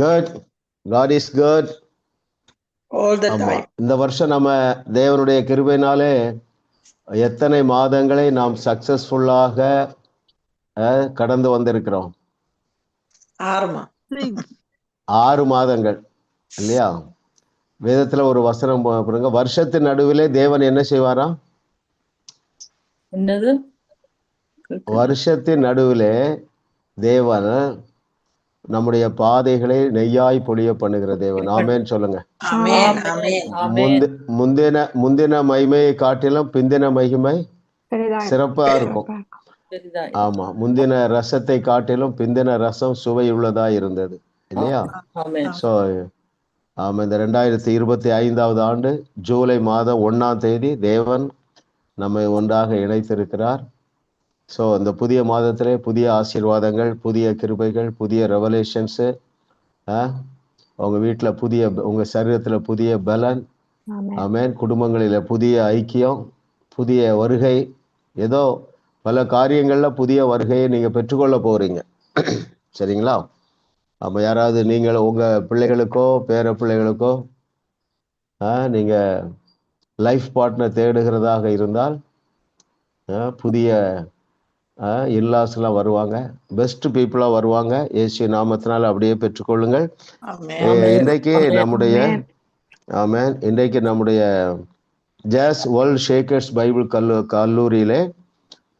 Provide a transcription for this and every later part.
Good. God is good. all the ஆமா, time. இந்த வருஷம் நம்ம தேவனுடைய கிருபையினாலே எத்தனை மாதங்களை நாம் சக்சஸ்ஃபுல்லாக கடந்து வந்திருக்கிறோம்? 6 6 மாதங்கள் இல்லையா? வேதத்துல ஒரு வசனம் பாருங்க, வருஷத்தின் நடுவிலே தேவன் என்ன செய்வாராம்? என்னது? வருஷத்தின் நடுவிலே தேவன் நம்முடைய பாதைகளை நெய்யாய் பொழிய பண்ணுகிற தேவன். ஆமேன் சொல்லுங்க. Amen. Amen. முந்தின மகிமையை காட்டிலும் பிந்தின மகிமை சிறப்பா இருக்கும். ஆமா, முந்தின ரசத்தை காட்டிலும் பிந்தின ரசம் சுவை உள்ளதா இருந்தது இல்லையா? சோ ஆமா, இந்த 2025 ஆண்டு ஜூலை மாதம் 1ஆம் தேதி தேவன் நம்மை ஒன்றாக இணைத்திருக்கிறார். ஸோ இந்த புதிய மாதத்திலே புதிய ஆசீர்வாதங்கள், புதிய கிருபைகள், புதிய ரெவலேஷன்ஸு, உங்க வீட்டில் புதிய, உங்க சரீரத்தில் புதிய பலன், ஆமென், குடும்பங்களில் புதிய ஐக்கியம், புதிய வருகை, ஏதோ பல காரியங்கள்ல புதிய வருகையை நீங்க பெற்றுக்கொள்ள போறீங்க. சரிங்களா? அப்போ யாராவது நீங்கள் உங்க பிள்ளைகளுக்கோ பேர பிள்ளைகளுக்கோ நீங்க லைஃப் பார்ட்னர் தேடுகிறதாக இருந்தால் புதிய இல்லாஸ்லாம் வருவாங்க, பெஸ்ட் பீப்புளா வருவாங்க. இயேசு நாமத்தினால் அப்படியே பெற்றுக்கொள்ளுங்கள். இன்றைக்கு நம்முடைய ஆமென், இன்றைக்கு நம்முடைய ஜாஸ் வேர்ல்ட் ஷேக்கர்ஸ் பைபிள் கல்லூரியிலே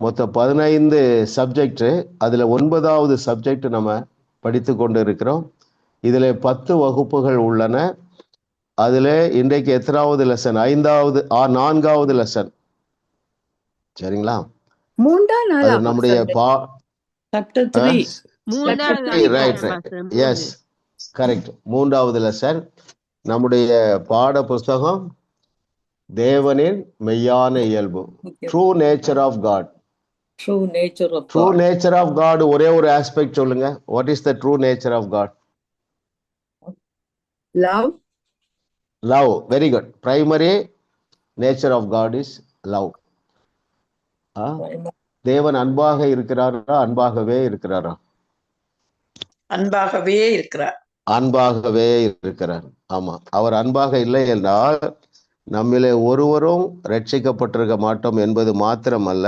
மொத்தம் 15 சப்ஜெக்ட், அதுல 9வது சப்ஜெக்ட் நம்ம படித்து கொண்டு இருக்கிறோம். இதுல 10 வகுப்புகள் உள்ளன. அதுல இன்றைக்கு எத்தனாவது லெசன்? 4வது லெசன். சரிங்களா? நம்முடைய எஸ் கரெக்ட், 3வது லெசன். நம்முடைய பாட புஸ்தகம் தேவனின் மெய்யான இயல்பு, true nature of God. True nature of God ஒரே ஒரு ஆஸ்பெக்ட் சொல்லுங்க. What is the true nature of God? Love. Love. Very good. Primary nature of God is love. தேவன் அன்பாக இருக்கிறாரா? அன்பாகவே இருக்கிறாரா? அன்பாகவே இருக்கிறார். அன்பாகவே இருக்கிறார். ஆமா, அவர் அன்பாக இல்லை என்றால் நம்மிலே ஒருவரும் ரட்சிக்கப்பட்டிருக்க மாட்டோம் என்பது மாத்திரமல்ல,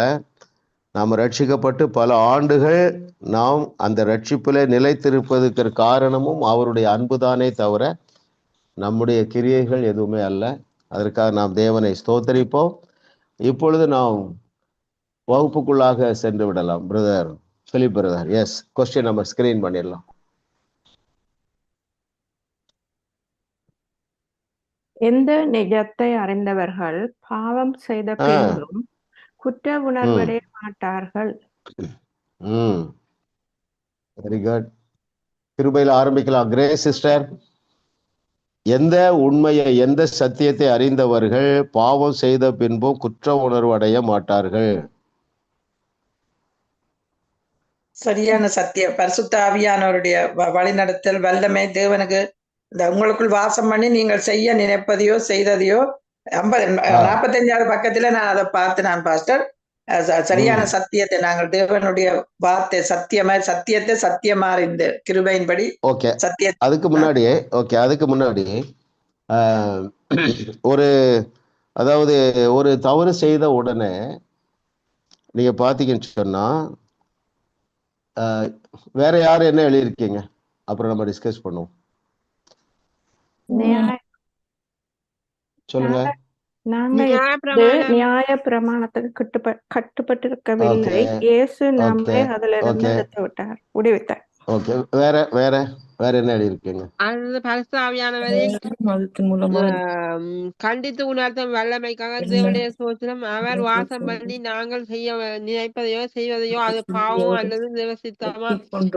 நாம் ரட்சிக்கப்பட்டு பல ஆண்டுகள் நாம் அந்த ரட்சிப்பிலே நிலைத்திருப்பதற்கு காரணமும் அவருடைய அன்புதானே தவிர நம்முடைய கிரியைகள் எதுவுமே அல்ல. அதற்காக நாம் தேவனை ஸ்தோத்தரிப்போம். இப்பொழுது நாம் வகுப்புக்குள்ளாக சென்று விடலாம். Brother Philip brother, yes, question நம்ம ஸ்கிரீன் பண்ணிடலாம். எந்த நிஜத்தை அறிந்தவர்கள் பாவம் செய்த பின்பும் குற்ற உணர்வடைய மாட்டார்கள்? Very good. கிருபையில் ஆரம்பிக்கலாம். கிரே சிஸ்டர், எந்த உண்மையை, எந்த சத்தியத்தை அறிந்தவர்கள் பாவம் செய்த பின்பும் குற்ற உணர்வு அடைய மாட்டார்கள்? சரியான சத்தியம், பரிசுத்த ஆவியானவருடைய வழிநடத்தல், வல்லமை, தேவனுக்கு இந்த உங்களுக்குள் வாசம் பண்ணி நீங்கள் செய்ய நினைப்பதையோ செய்ததையோ 45வது பக்கத்துல நான் அதை பார்த்து நான் பாஸ்டர் சரியான சத்தியத்தை நாங்கள் தேவனுடைய வார்த்தை சத்தியத்தை சத்தியமா இந்த கிருபையின்படி சத்தியம். அதுக்கு முன்னாடி அதாவது ஒரு தவறு செய்த உடனே நீங்க பாத்தீங்கன்னு சொன்னா வேற யாரும் என்ன எழுதியிருக்கீங்க? அப்புறம் நம்ம டிஸ்கஸ் பண்ணுவோம். சொல்லுங்க. நியாய பிரமாணத்துக்கு கட்டுப்பட்டிருக்கவில்லை. இயேசு நம்மை அதுல இருந்து எடுத்து விட்டார், விடுவித்தார். ஓகே, வேற என்ன எழுதியிருக்கீங்க? அது பரிசுத்த ஆவியானவரே கண்டித்து உணர்த்தும் வல்லமைக்காக தேவனுடைய சோத்திரம். அவர் வாசம் பண்ணி நாங்கள் செய்ய நினைப்பதையோ செய்வதையோ அது பாவம் அல்லது தேவ சித்தமா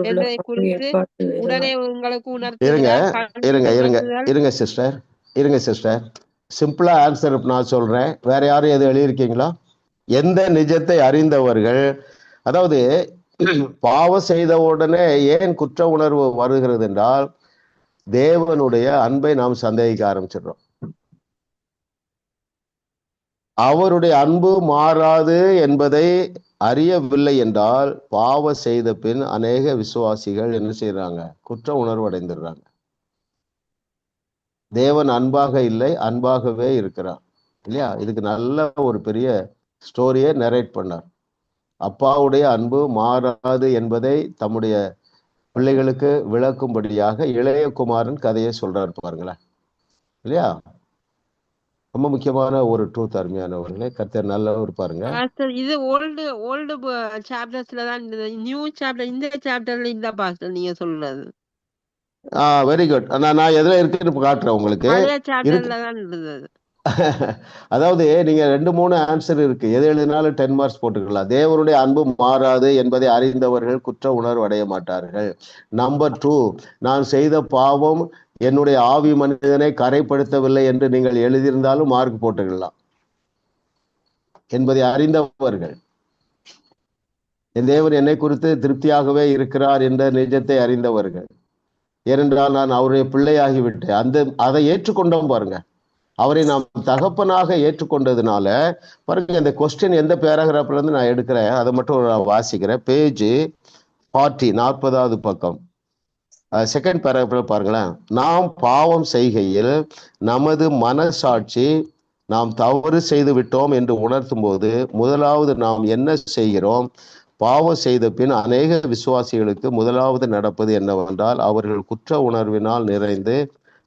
என்பதை குறித்து உடனே உங்களுக்கு இருங்க சிஸ்டர், சிம்பிளா ஆன்சர் நான் சொல்றேன். வேற யாரும் எது எழுதியிருக்கீங்களா? எந்த நிஜத்தை அறிந்தவர்கள், அதாவது பாவம் செய்த உடனே ஏன் குற்ற உணர்வு வருகிறது என்றால் தேவனுடைய அன்பை நாம் சந்தேகிக்க ஆரம்பிச்சிடுறோம். அவருடைய அன்பு மாறாது என்பதை அறியவில்லை என்றால் பாவம் செய்த பின் அநேக விசுவாசிகள் என்ன செய்யறாங்க? குற்ற உணர்வு அடைந்துடுறாங்க. தேவன் அன்பாக இல்லை, அன்பாகவே இருக்கிறார் இல்லையா? இதுக்கு நல்ல ஒரு பெரிய ஸ்டோரியை நரேட் பண்ணார். அப்பாவுடைய அன்பு மாறாது என்பதை தம்முடைய பிள்ளைகளுக்கு விளக்கும்படியாக இளைய குமாரன் கதையை சொல்றாரு பாருங்களேன் இல்லையா? ரொம்ப முக்கியமான ஒரு ட்ரூத் அருமையானவர்களே. கர்த்தர் நல்லவர் பாருங்க. பாஸ்டர் இது ஓல்டு ஓல்டு சாப்டர்ஸ்ல தான் இருந்தது. நியூ சாப்டர் இந்த சாப்டர்ல இல்ல பாஸ்டர் நீங்க சொல்றது. Very good. நான் எதுல இருக்குன்னு காட்டுறேன் உங்களுக்கு. பழைய சாப்டர்ல தான் இருந்தது. அதாவது நீங்க 2-3 ஆன்சர் இருக்கு. எது எழுதினாலும் 10 மார்க்ஸ் போட்டுக்கலாம். தேவனுடைய அன்பு மாறாது என்பதை அறிந்தவர்கள் குற்ற உணர்வு அடைய மாட்டார்கள். நம்பர் 2, நான் செய்த பாவம் என்னுடைய ஆவி மனிதனை கரைப்படுத்தவில்லை என்று நீங்கள் எழுதியிருந்தாலும் மார்க் போட்டுக்கலாம். என்பதை அறிந்தவர்கள், என் தேவன் என்னை குறித்து திருப்தியாகவே இருக்கிறார் என்ற நிஜத்தை அறிந்தவர்கள். ஏனென்றால் நான் அவருடைய பிள்ளையாகிவிட்டேன். அதை ஏற்றுக்கொண்டோம் பாருங்க. அவரை நாம் தகப்பனாக ஏற்றுக்கொண்டதுனால பாருங்க, இந்த கொஸ்டின் எந்த பேராகிராஃப்ல இருந்து நான் எடுக்கிறேன் அதை மட்டும் நான் வாசிக்கிறேன். பேஜ் 40 பக்கம், செகண்ட் பேராகிராஃப்ல பாருங்களேன். நாம் பாவம் செய்கையில் நமது மனசாட்சி நாம் தவறு செய்து விட்டோம் என்று உணர்த்தும் போது முதலாவது நாம் என்ன செய்கிறோம்? பாவம் செய்த பின் அநேக விசுவாசிகளுக்கு முதலாவது நடப்பது என்னவென்றால், அவர்கள் குற்ற உணர்வினால் நிறைந்து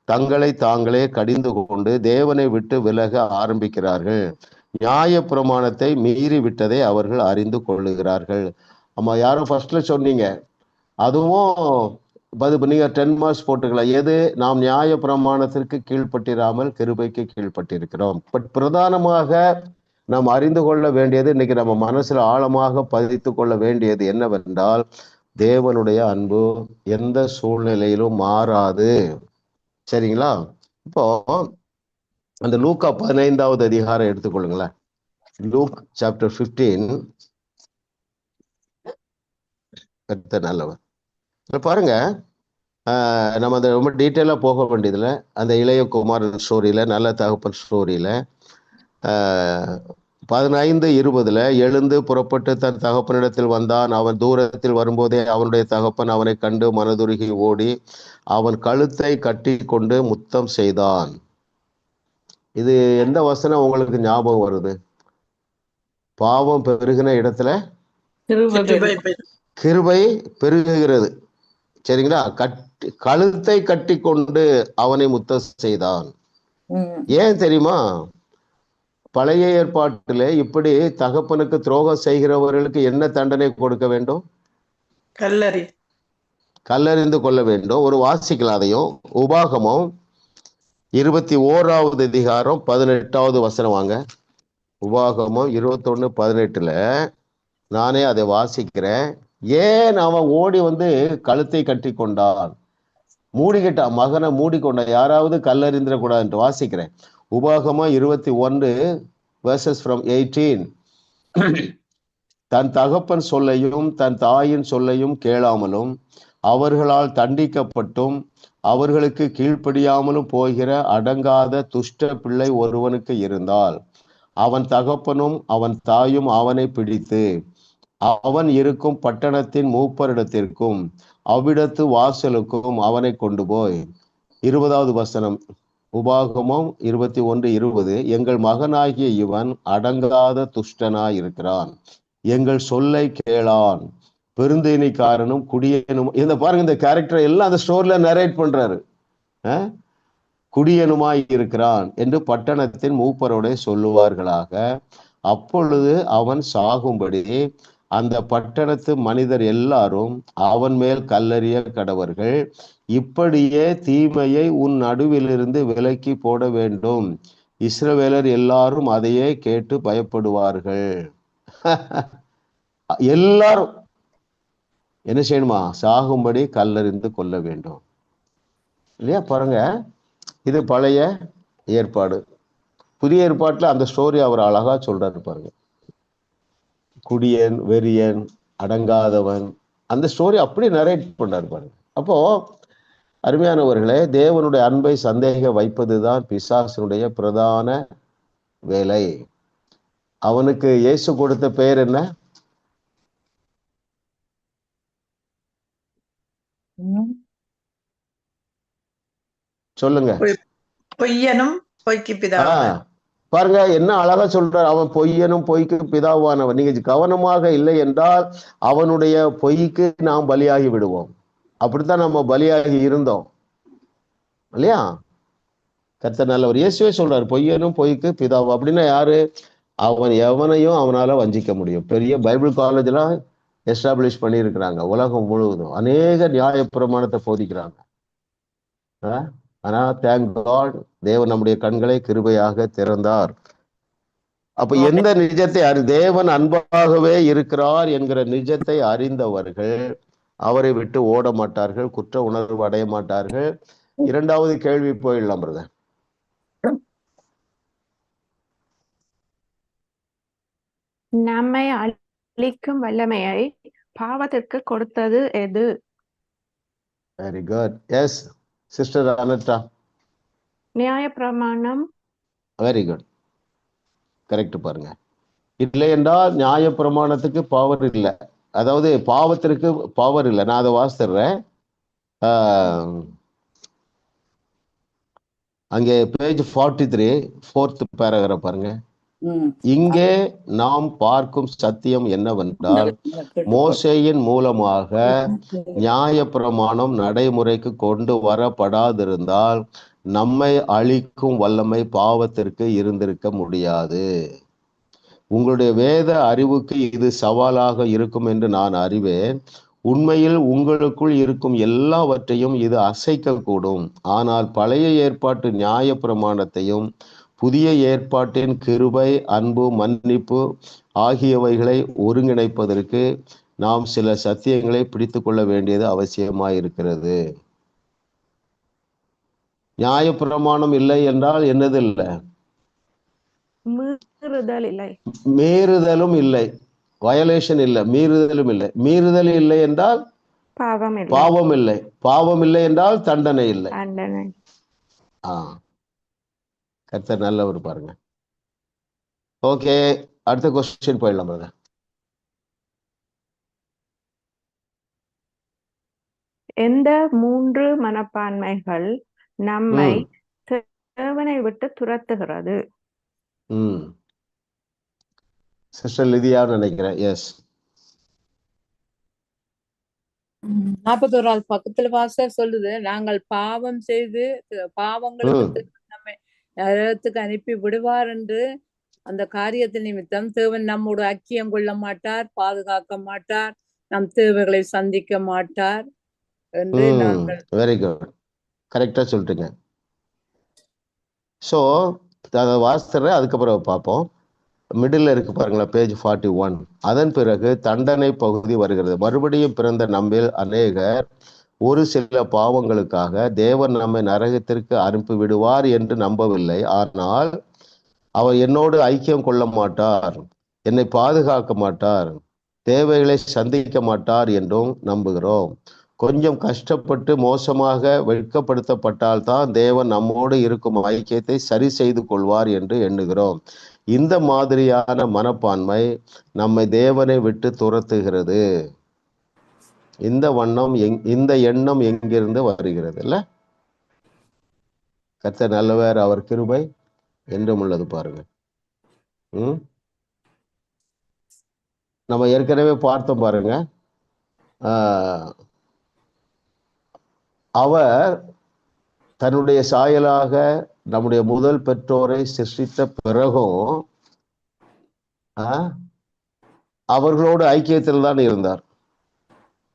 தங்களை தாங்களே கடிந்து கொண்டு தேவனை விட்டு விலக ஆரம்பிக்கிறார்கள். நியாய பிரமாணத்தை மீறி விட்டதை அவர்கள் அறிந்து கொள்ளுகிறார்கள். ஆமா, யாரும் ஃபர்ஸ்ட்ல சொன்னீங்க, அதுவும் நீங்க 10 மார்க்ஸ் போட்டுக்கலாம். எது? நாம் நியாய பிரமாணத்திற்கு கீழ்ப்பட்டிராமல் கிருபைக்கு கீழ்ப்பட்டிருக்கிறோம். பட் பிரதானமாக நாம் அறிந்து கொள்ள வேண்டியது, இன்னைக்கு நம்ம மனசுல ஆழமாக பதித்து கொள்ள வேண்டியது என்னவென்றால், தேவனுடைய அன்பு எந்த சூழ்நிலையிலும் மாறாது. சரிங்களா? இப்போ அந்த லூக்கா 15வது அதிகாரம் எடுத்துக்கொள்ளுங்களேன். Look chapter 15. நல்லவர் பாருங்க. நம்ம அந்த ரொம்ப டீட்டெயிலாக போக வேண்டியதில்லை. அந்த இளைய குமாரன் ஸ்டோரியில, நல்ல தகப்பன் ஸ்டோரியில 15:20 எழுந்து புறப்பட்டு தன் தகப்பனிடத்தில் வந்தான். அவன் தூரத்தில் வரும்போதே அவனுடைய தகப்பன் அவனை கண்டு மனதுருகி ஓடி அவன் கழுத்தை கட்டி கொண்டு முத்தம் செய்தான். இது எந்த வசனம் உங்களுக்கு ஞாபகம் வருது? பாவம் பெருகின இடத்துல கிருபை பெருகுகிறது. சரிங்களா? கழுத்தை கட்டி கொண்டு அவனை முத்தம் செய்தான். ஏன் தெரியுமா? பழைய ஏற்பாட்டிலே இப்படி தகப்பனுக்கு துரோகம் செய்கிறவர்களுக்கு என்ன தண்டனை கொடுக்க வேண்டும்? கல்லறிந்து கொள்ள வேண்டும். ஒரு வாசிக்கலாம் அதையும். உபாகமம் 21வது அதிகாரம் 18வது வசனம் வாங்க. உபாகமம் 21:18 நானே அதை வாசிக்கிறேன். ஏன் அவன் ஓடி வந்து கழுத்தை கட்டி கொண்டான்? மூடிக்கிட்டான், மகனை மூடிக்கொண்டான். யாராவது கல்லறிந்திர கூடாது. வாசிக்கிறேன். உபாகமம் 21 verses from 18. தன் தகப்பன் சொல்லையும் தன் தாயின் சொல்லையும் கேளாமலும் அவர்களால் தண்டிக்கப்பட்டும் அவர்களுக்கு கீழ்ப்படியாமலும் போகிற அடங்காத துஷ்ட பிள்ளை ஒருவனுக்கு இருந்தால் அவன் தகப்பனும் அவன் தாயும் அவனை பிடித்து அவன் இருக்கும் பட்டணத்தின் மூப்பரிடத்திற்கும் அவ்விடத்து வாசலுக்கும் அவனை கொண்டு போய் 20வது வசனம் உபாகமம் 21:20 எங்கள் மகனாகிய இவன் அடங்காத துஷ்டனாய் இருக்கிறான், எங்கள் சொல்லை கேளான், பெருந்தேனிக்காரனும் குடியனும். இந்த பாருங்க, இந்த கேரக்டர் எல்லாம் அந்த ஸ்டோரியில நரேட் பண்றாரு. குடியனுமாய் இருக்கிறான் என்று பட்டணத்தின் மூப்பரோட சொல்லுவார்களாக. அப்பொழுது அவன் சாகும்படி அந்த பட்டணத்து மனிதர் எல்லாரும் அவன் மேல் கல்லறிய கடவர்கள். இப்படியே தீமையை உன் நடுவிலிருந்து விலக்கி போட வேண்டும். இஸ்ரவேலர் எல்லாரும் அதையே கேட்டு பயப்படுவார்கள். எல்லாரும் என்ன செய்யணுமா? சாகும்படி கல்லறிந்து கொள்ள வேண்டும். இல்லையா? பாருங்க, இது பழைய ஏற்பாடு. புதிய ஏற்பாட்டுல அந்த ஸ்டோரி அவர் அழகா சொல்றாரு பாருங்க. குடியன், வெறியன், அடங்காதவன், அந்த ஸ்டோரி அப்படி நரேட் பண்றாரு பாருங்க. அப்போ அருமையானவர்களே, தேவனுடைய அன்பை சந்தேக வைப்பதுதான் பிசாசனுடைய பிரதான வேலை. அவனுக்கு இயேசு கொடுத்த பெயர் என்ன? சொல்லுங்க. பொய்யனும் பொய்க்கு பிதாவானவர். பாருங்க என்ன அழகா சொல்றார், அவன் பொய்யனும் பொய்க்கு பிதாவானவன். நீங்க கவனமாக இல்லை என்றால் அவனுடைய பொய்க்கு நாம் பலியாகி விடுவோம். அப்படித்தான் நம்ம பலியாகி இருந்தோம் இல்லையா? கர்த்தர் நல்லவர். இயேசுவே சொல்றாரு பொய்யனும் பொய்க்கு பிதாவா. அப்படின்னா யாரு? அவன் எவனையும் அவனால வஞ்சிக்க முடியும். பெரிய பைபிள் காலேஜ்லாம் எஸ்டாப்ளிஷ் பண்ணியிருக்கிறாங்க உலகம் முழுவதும். அநேக நியாய பிரமாணத்தை போதிக்கிறாங்க. ஆனா தேங்க் காட், தேவன் நம்முடைய கண்களை கிருபையாக திறந்தார். அப்ப எந்த நிஜத்தை தேவன் அன்பாகவே இருக்கிறார் என்கிற நிஜத்தை அறிந்தவர்கள் அவரை விட்டு ஓட மாட்டார்கள், குற்ற உணர்வு அடைய மாட்டார்கள். இரண்டாவது கேள்வி போயிடலாம் பிரதர். நம்மை அழிக்கும் வல்லமையை பாவத்திற்கு கொடுத்தது எது? Very good. எஸ் சிஸ்டர் அனட்டா. நியாயப்பிரமாணம். Very good, correct. பாருங்க, இல்லை என்றால் நியாய பிரமாணத்துக்கு பவர் இல்லை, அதாவது பாவத்திற்கு பவர் இல்லை. நான் அதை வாசிடுறேன். அங்கே பேஜ் 43 4th பேராகிராஃப் பாருங்க. இங்கே நாம் பார்க்கும் சத்தியம் என்னவென்றால் மோசேயின் மூலமாக நியாய பிரமாணம் நடைமுறைக்கு கொண்டு வரப்படாதிருந்தால் நம்மை அழிக்கும் வல்லமை பாவத்திற்கு இருந்திருக்க முடியாது. உங்களுடைய வேத அறிவுக்கு இது சவாலாக இருக்கும் என்று நான் அறிவேன். உண்மையில் உங்களுக்குள் இருக்கும் எல்லாவற்றையும் இது அசைக்கக்கூடும். ஆனால் பழைய ஏற்பாட்டு நியாய பிரமாணத்தையும் புதிய ஏற்பாட்டின் கிருபை, அன்பு, மன்னிப்பு ஆகியவைகளை ஒருங்கிணைப்பதற்கு நாம் சில சத்தியங்களை பிடித்து கொள்ள வேண்டியது அவசியமாயிருக்கிறது. நியாய பிரமாணம் இல்லை என்றால் என்னது இல்லை? மீறுதலும் இல்லை, வயலேஷன் இல்லை, மீறுதலும் இல்லை. மீறுதல் இல்லை என்றால் பாவம் இல்லை, பாவம் இல்லை என்றால் தண்டனை இல்லை. கர்த்தர் நல்லவர். பாருங்க. ஓகே, அடுத்த கொஸ்டின் போயிடலாம் பாருங்க. எந்த 3 மனப்பான்மைகள் நம்மை தேவனை விட்டு துரத்துகிறது? சிஸ்டர் லிதியா நினைக்கிறேன். எஸ், 41 பக்கத்துல பாஸ்டர் சொல்லுது, நாங்கள் பாவம் செய்து பாவங்களுக்கு நம்மை நரகத்துக்கு அனுப்பி விடுவார் என்று அந்த காரியத்தின் நிமித்தம் தேவன் நம்மோடு ஐக்கியம் கொள்ள மாட்டார், பாதுகாக்க மாட்டார், நம் தேவைகளை சந்திக்க மாட்டார் என்று நாங்கள். வெரி குட், கரெக்டா சொல்றீங்க. ஸோ அதை வாசித்துறேன், அதுக்கப்புறம் பார்ப்போம். மிடில் இருக்கு பாருங்களா, பேஜ் 41. அதன் பிறகு தண்டனை பகுதி வருகிறது. மறுபடியும் பிறந்த நம்மில் அநேகர் ஒரு சில பாவங்களுக்காக தேவன் நம்மை நரகத்திற்கு அனுப்பி விடுவார் என்று நம்பவில்லை. ஆனால் அவர் என்னோடு ஐக்கியம் கொள்ள மாட்டார், என்னை பாதுகாக்க மாட்டார், தேவைகளை சந்திக்க மாட்டார் என்றும் நம்புகிறோம். கொஞ்சம் கஷ்டப்பட்டு மோசமாக வெட்கப்படுத்தப்பட்டால் தான் தேவன் நம்மோடு இருக்கும் ஐக்கியத்தை சரி செய்து கொள்வார் என்று எண்ணுகிறோம். இந்த மாதிரியான மனப்பான்மை நம்மை தேவனை விட்டு துரத்துகிறது. இந்த எண்ணம் எங்கிருந்து வருகிறது? இல்ல, கர்த்தர் நல்லவர், அவர் கிருபை என்றும் உள்ளது. பாருங்க, நம்ம ஏற்கனவே பார்த்தோம் பாருங்க. அவர் தன்னுடைய சாயலாக நம்முடைய முதல் பெற்றோரை சிருஷ்டித்த பிறகும் அவர்களோடு ஐக்கியத்தில் தான் இருந்தார்.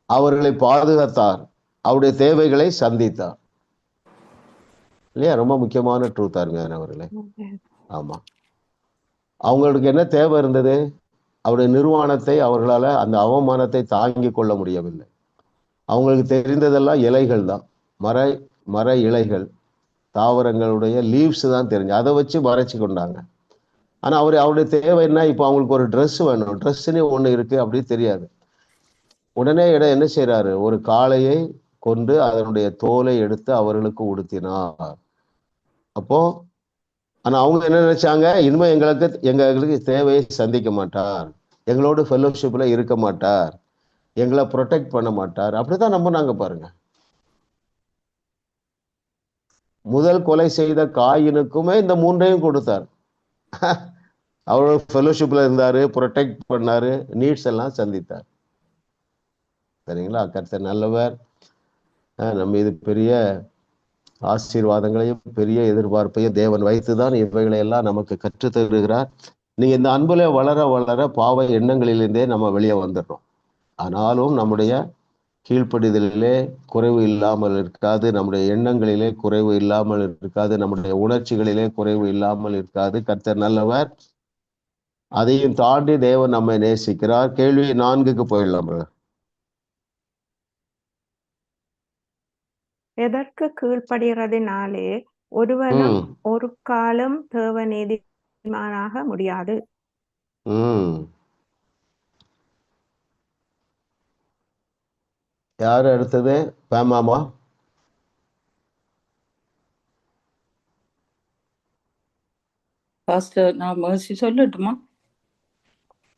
அவர்களை பாதுகாத்தார், அவருடைய தேவைகளை சந்தித்தார். இல்லையா? ரொம்ப முக்கியமான ட்ரூத்தா இருங்க அவர்களே. ஆமா, அவங்களுக்கு என்ன தேவை இருந்தது? அவருடைய நிர்வாணத்தை அவர்களால அந்த அவமானத்தை தாங்கி கொள்ள முடியவில்லை. அவங்களுக்கு தெரிந்ததெல்லாம் இலைகள் தான், மர இலைகள், தாவரங்களுடைய லீவ்ஸ் தான் தெரிஞ்சு, அதை வச்சு மறைச்சு கொண்டாங்க. ஆனா அவருடைய தேவை என்ன? இப்போ அவங்களுக்கு ஒரு ட்ரெஸ் வேணும், ட்ரெஸ்ன்னு ஒண்ணு இருக்கு அப்படி தெரியாது. உடனே என்ன செய்யறாரு? ஒரு காளையை கொண்டு அதனுடைய தோலை எடுத்து அவர்களுக்கு உடுத்தினார். அப்போ ஆனா அவங்க என்ன நினைச்சாங்க? இனிமே எங்களுக்கு தேவையை சந்திக்க மாட்டார், எங்களோட ஃபெல்லோஷிப்ல இருக்க மாட்டார், எங்களை ப்ரொடெக்ட் பண்ண மாட்டார். அப்படிதான் நம்பினாங்க பாருங்க. முதல் கொலை செய்த காயினுக்குமே இந்த 3ஐயும் கொடுத்தார். அவரோட ஃபெலோஷிப்ல இருந்தாரு, ப்ரொடெக்ட் பண்ணாரு, நீட்ஸ் எல்லாம் சந்தித்தார். சரிங்களா? கர்த்தர் நல்லவர். நம்ம இது பெரிய ஆசீர்வாதங்களையும் பெரிய எதிர்பார்ப்பையும் தேவன் வைத்துதான் இவைகளை எல்லாம் நமக்கு கற்றுத் தருகிறார். நீங்க இந்த அன்புல வளர வளர பாவ எண்ணங்களிலிருந்தே நம்ம வெளியே வந்துடுறோம். ஆனாலும் நம்முடைய கீழ்ப்படிதலிலே குறைவு இல்லாமல் இருக்காது, நம்முடைய எண்ணங்களிலே குறைவு இல்லாமல் இருக்காது, நம்முடைய உணர்ச்சிகளிலே குறைவு இல்லாமல் இருக்காது. கர்த்தர் நல்லவர். அதையும் தாண்டி தேவன் நம்மை நேசிக்கிறார். கேள்வி 4க்கு போயிடலாம். எதற்கு கீழ்ப்படுகிறதினாலே ஒருவனும் ஒரு காலம் தேவ நீதிமானாக முடியாது. யாரு அடுத்தது? பேமாமா? பாஸ்டர், நான் mercy சொல்லட்டுமா?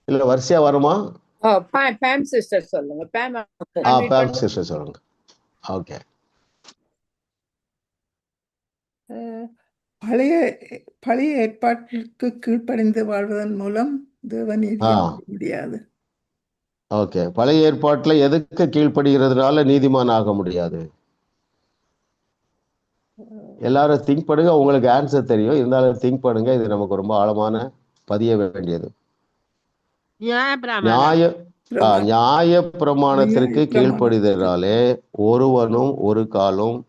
இல்ல வரிசையா வருமா? பேம் சிஸ்டர் சொல்லுங்க. பேம் சிஸ்டர் சொல்லுங்க. ஓகே. பழைய ஏற்பாட்டிற்கு கீழ்ப்படிந்து வாழ்வதன் மூலம் தேவநீதியை முடியாது. ஓகே. பழைய ஏற்பாட்டுல எதுக்கு கீழ்ப்படுகிறதுனால நீதிமான் ஆக முடியாது? எல்லாரும் திங்க் பண்ணுங்க. உங்களுக்கு ஆன்சர் தெரியும், இருந்தாலும் திங்க் பண்ணுங்க. இது நமக்கு ரொம்ப ஆழமான பதிய வேண்டியது. நியாய பிரமாணத்திற்கு கீழ்ப்படிதலாலே ஒருவனும் ஒரு காலம்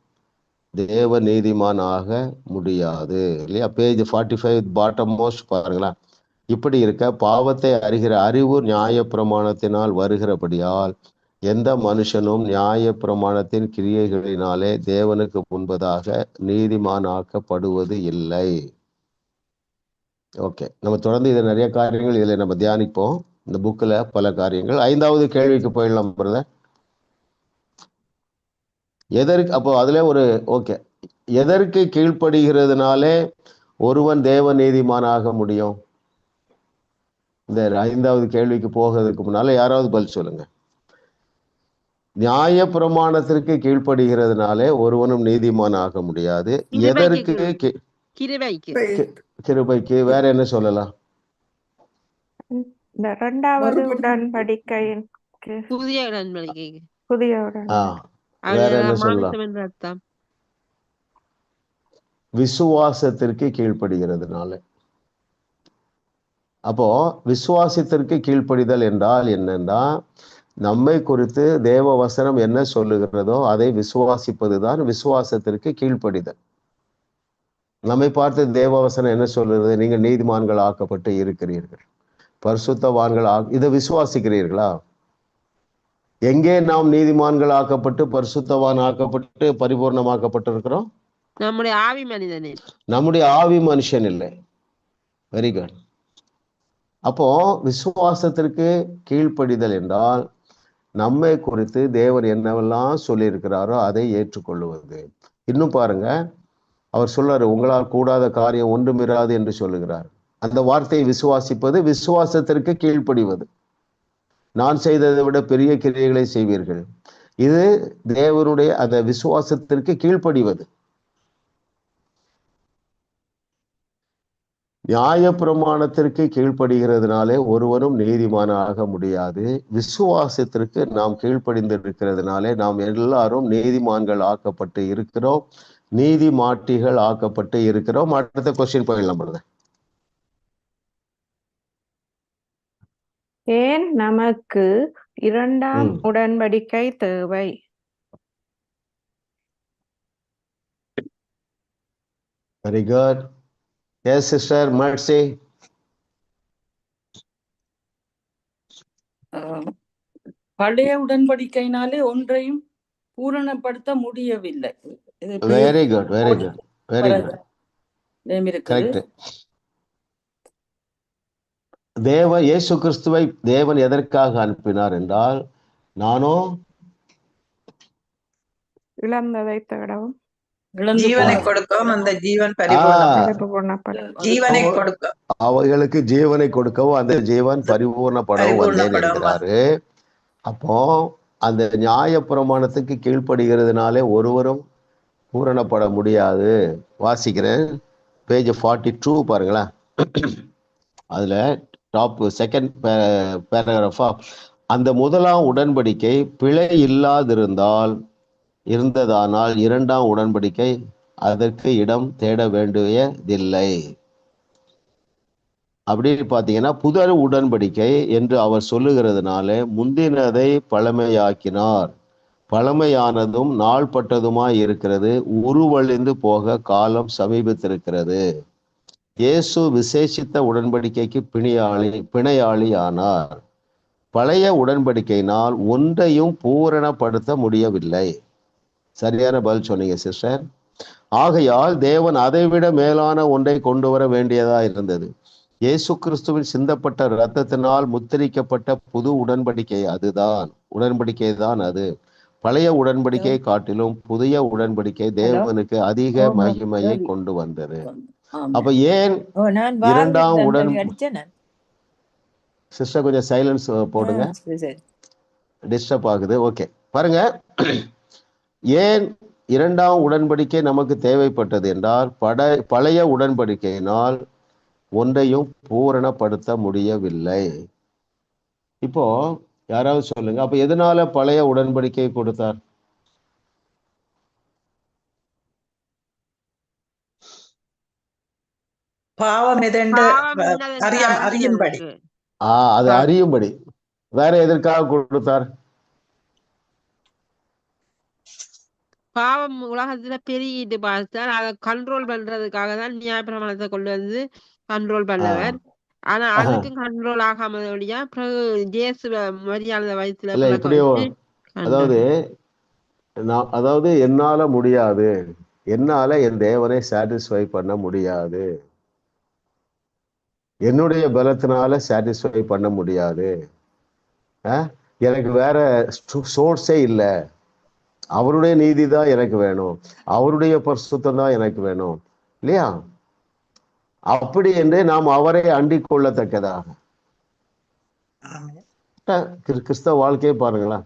தேவ நீதிமான் ஆக முடியாது. இல்லையா? பேஜ் 45 பாட்டம் மோஸ்ட் பாருங்களேன். இப்படி இருக்க பாவத்தை அறிகிற அறிவு நியாய பிரமாணத்தினால் வருகிறபடியால் எந்த மனுஷனும் நியாய பிரமாணத்தின் கிரியைகளினாலே தேவனுக்கு முன்பதாக நீதிமான் ஆக்கப்படுவது இல்லை. ஓகே, நம்ம தொடர்ந்து இதில் நிறைய காரியங்கள் இதில் நம்ம தியானிப்போம். இந்த புக்கில் பல காரியங்கள். 5வது கேள்விக்கு போயிடலாம் பிரதர். எதற்கு அப்போ அதுல ஒரு ஓகே, எதற்கு கீழ்ப்படுகிறதுனாலே ஒருவன் தேவ நீதிமானாக முடியும்? இந்த 5வது கேள்விக்கு போகிறதுக்கு முன்னால யாராவது பதில் சொல்லுங்க. நியாய பிரமாணத்திற்கு கீழ்ப்படுகிறதுனாலே ஒருவனும் நீதிமான் ஆக முடியாது. எதற்கு? கிருபைக்கு. வேற என்ன சொல்லலாம்? இந்த 2வது உடன்படிக்கைக்கு, புதிய உடன்படிக்கைக்கு. வேற என்ன சொல்லலாம்? விசுவாசத்திற்கு கீழ்ப்படுகிறதுனால. அப்போ விசுவாசத்திற்கு கீழ்ப்படிதல் என்றால் என்னன்னா, நம்மை குறித்து தேவ வசனம் என்ன சொல்லுகிறதோ அதை விசுவாசிப்பதுதான் விசுவாசத்திற்கு கீழ்ப்படிதல். நம்மை பார்த்து தேவ வசனம் என்ன சொல்லுறது? நீங்கள் நீதிமான்கள் ஆக்கப்பட்டு இருக்கிறீர்கள், பரிசுத்தவான்கள் இதை விசுவாசிக்கிறீர்களா? எங்கே நாம் நீதிமான்கள் ஆக்கப்பட்டு பரிசுத்தவான் ஆக்கப்பட்டு பரிபூர்ணமாக்கப்பட்டு இருக்கிறோம்? நம்முடைய ஆவி மனிதனே, நம்முடைய ஆவி மனுஷன் இல்லை. Very good. அப்போ விசுவாசத்திற்கு கீழ்ப்படிதல் என்றால் நம்மை குறித்து தேவன் என்னவெல்லாம் சொல்லியிருக்கிறாரோ அதை ஏற்றுக்கொள்ளுவது. இன்னும் பாருங்க, அவர் சொல்றாரு, உங்களால் கூடாத காரியம் ஒன்றுமிராது என்று சொல்லுகிறார். அந்த வார்த்தையை விசுவாசிப்பது விசுவாசத்திற்கு கீழ்ப்படிவது. நான் செய்ததை விட பெரிய கிரியைகளை செய்வீர்கள். இது தேவனுடைய அந்த விசுவாசத்திற்கு கீழ்ப்படிவது. நியாய பிரமாணத்திற்கு கீழ்ப்படுகிறதுனாலே ஒருவரும் நீதிமானாக முடியாது. விசுவாசத்திற்கு நாம் கீழ்ப்படிந்திருக்கிறதுனாலே நாம் எல்லாரும் நீதிமான்கள் ஆக்கப்பட்டு இருக்கிறோம், நீதி மாட்டிகள் ஆக்கப்பட்டு இருக்கிறோம். அடுத்த கொஸ்டின் போயிடலாம். ஏன் நமக்கு 2ஆம் உடன்படிக்கை தேவை? Very good. Yes sister mercy. பழைய உடன்படிக்கையினாலே ஒன்றையும் பூரணப்படுத்த முடியவில்லை. Very good, very good, very good. Correct. இயேசு கிறிஸ்துவை தேவன் எதற்காக அனுப்பினார் என்றால், நானோ இழந்ததை தேடவும், ஜீவனை கொடுக்கவும், அந்த ஜீவன் ஜீவனை கொடுக்க, அவைகளுக்கு ஜீவனை கொடுக்கவும் அந்த ஜீவன் பரிபூர்ணப்படவும் வந்தேன் என்கிறாரு. அப்போ அந்த நியாய பிரமாணத்துக்கு கீழ்ப்படுகிறதுனாலே ஒருவரும் பூரணப்பட முடியாது. வாசிக்கிறேன், பேஜ் 42 பாருங்களேன். அதுல டாப் செகண்ட் பேராகிராஃபா, அந்த முதலாம் உடன்படிக்கை பிழை இருந்ததானால் இரண்டாம் உடன்படிக்கை அதற்கு இடம் தேட வேண்டியதில்லை. அப்படின்னு பார்த்தீங்கன்னா, புது உடன்படிக்கை என்று அவர் சொல்லுகிறதுனால முந்தினதை பழமையாக்கினார். பழமையானதும் நாள்பட்டதுமாய் இருக்கிறது, உருவழிந்து போக காலம் சமீபித்திருக்கிறது. இயேசு விசேஷித்த உடன்படிக்கைக்கு பிணையாளி ஆனார். பழைய உடன்படிக்கையினால் ஒன்றையும் பூரணப்படுத்த முடியவில்லை. சரியான பதில் சொன்னீங்க சிஸ்டர். ஆகையால் தேவன் அதைவிட மேலான ஒன்றை கொண்டு வர வேண்டியதா இருந்தது. இயேசு கிறிஸ்துவின் சிந்தப்பட்ட இரத்தத்தினால் முத்திரிக்கப்பட்ட புது உடன்படிக்கை தான் அது. பழைய உடன்படிக்கையை காட்டிலும் புதிய உடன்படிக்கை தேவனுக்கு அதிக மகிமையை கொண்டு வந்தது. அப்ப ஏன் இரண்டாம் சிஸ்டர் கொஞ்சம் சைலன்ஸ் போடுங்க, டிஸ்டர்ப் ஆகுது. ஓகே, பாருங்க, ஏன் இரண்டாம் உடன்படிக்கை நமக்கு தேவைப்பட்டது என்றால், பழைய உடன்படிக்கையினால் ஒன்றையும் பூரணப்படுத்த முடியவில்லை. இப்போ யாராவது சொல்லுங்க, அப்ப எதனால பழைய உடன்படிக்கை கொடுத்தார்? பாவம் எதென்று அறியும்படி. அது அறியும்படி. வேற எதற்காக கொடுத்தார்? பாவம் உலகத்துல பெருகிட்டு பார்த்தால் அதை கண்ட்ரோல் பண்றதுக்காக தான் நியாயப்பிரமாணத்தை கொண்டு வந்து கண்ட்ரோல் பண்ணவர். ஆனா அதுக்கு கண்ட்ரோல் ஆகாம வழியா மரியாதை வயசுல அதாவது என்னால முடியாது, என்னால என் தேவனை சாட்டிஸ்ஃபை பண்ண முடியாது, என்னுடைய பலத்தினால சாட்டிஸ்ஃபை பண்ண முடியாது, எனக்கு வேற சோர்ஸே இல்லை, அவருடைய நீதி தான் எனக்கு வேணும், அவருடைய பரிசுத்தம் தான் எனக்கு வேணும் இல்லையா? அப்படி என்று நாம் அவரை அண்டிக் கொள்ளத்தக்கதாக கிறிஸ்தவ வாழ்க்கையை பாருங்களா.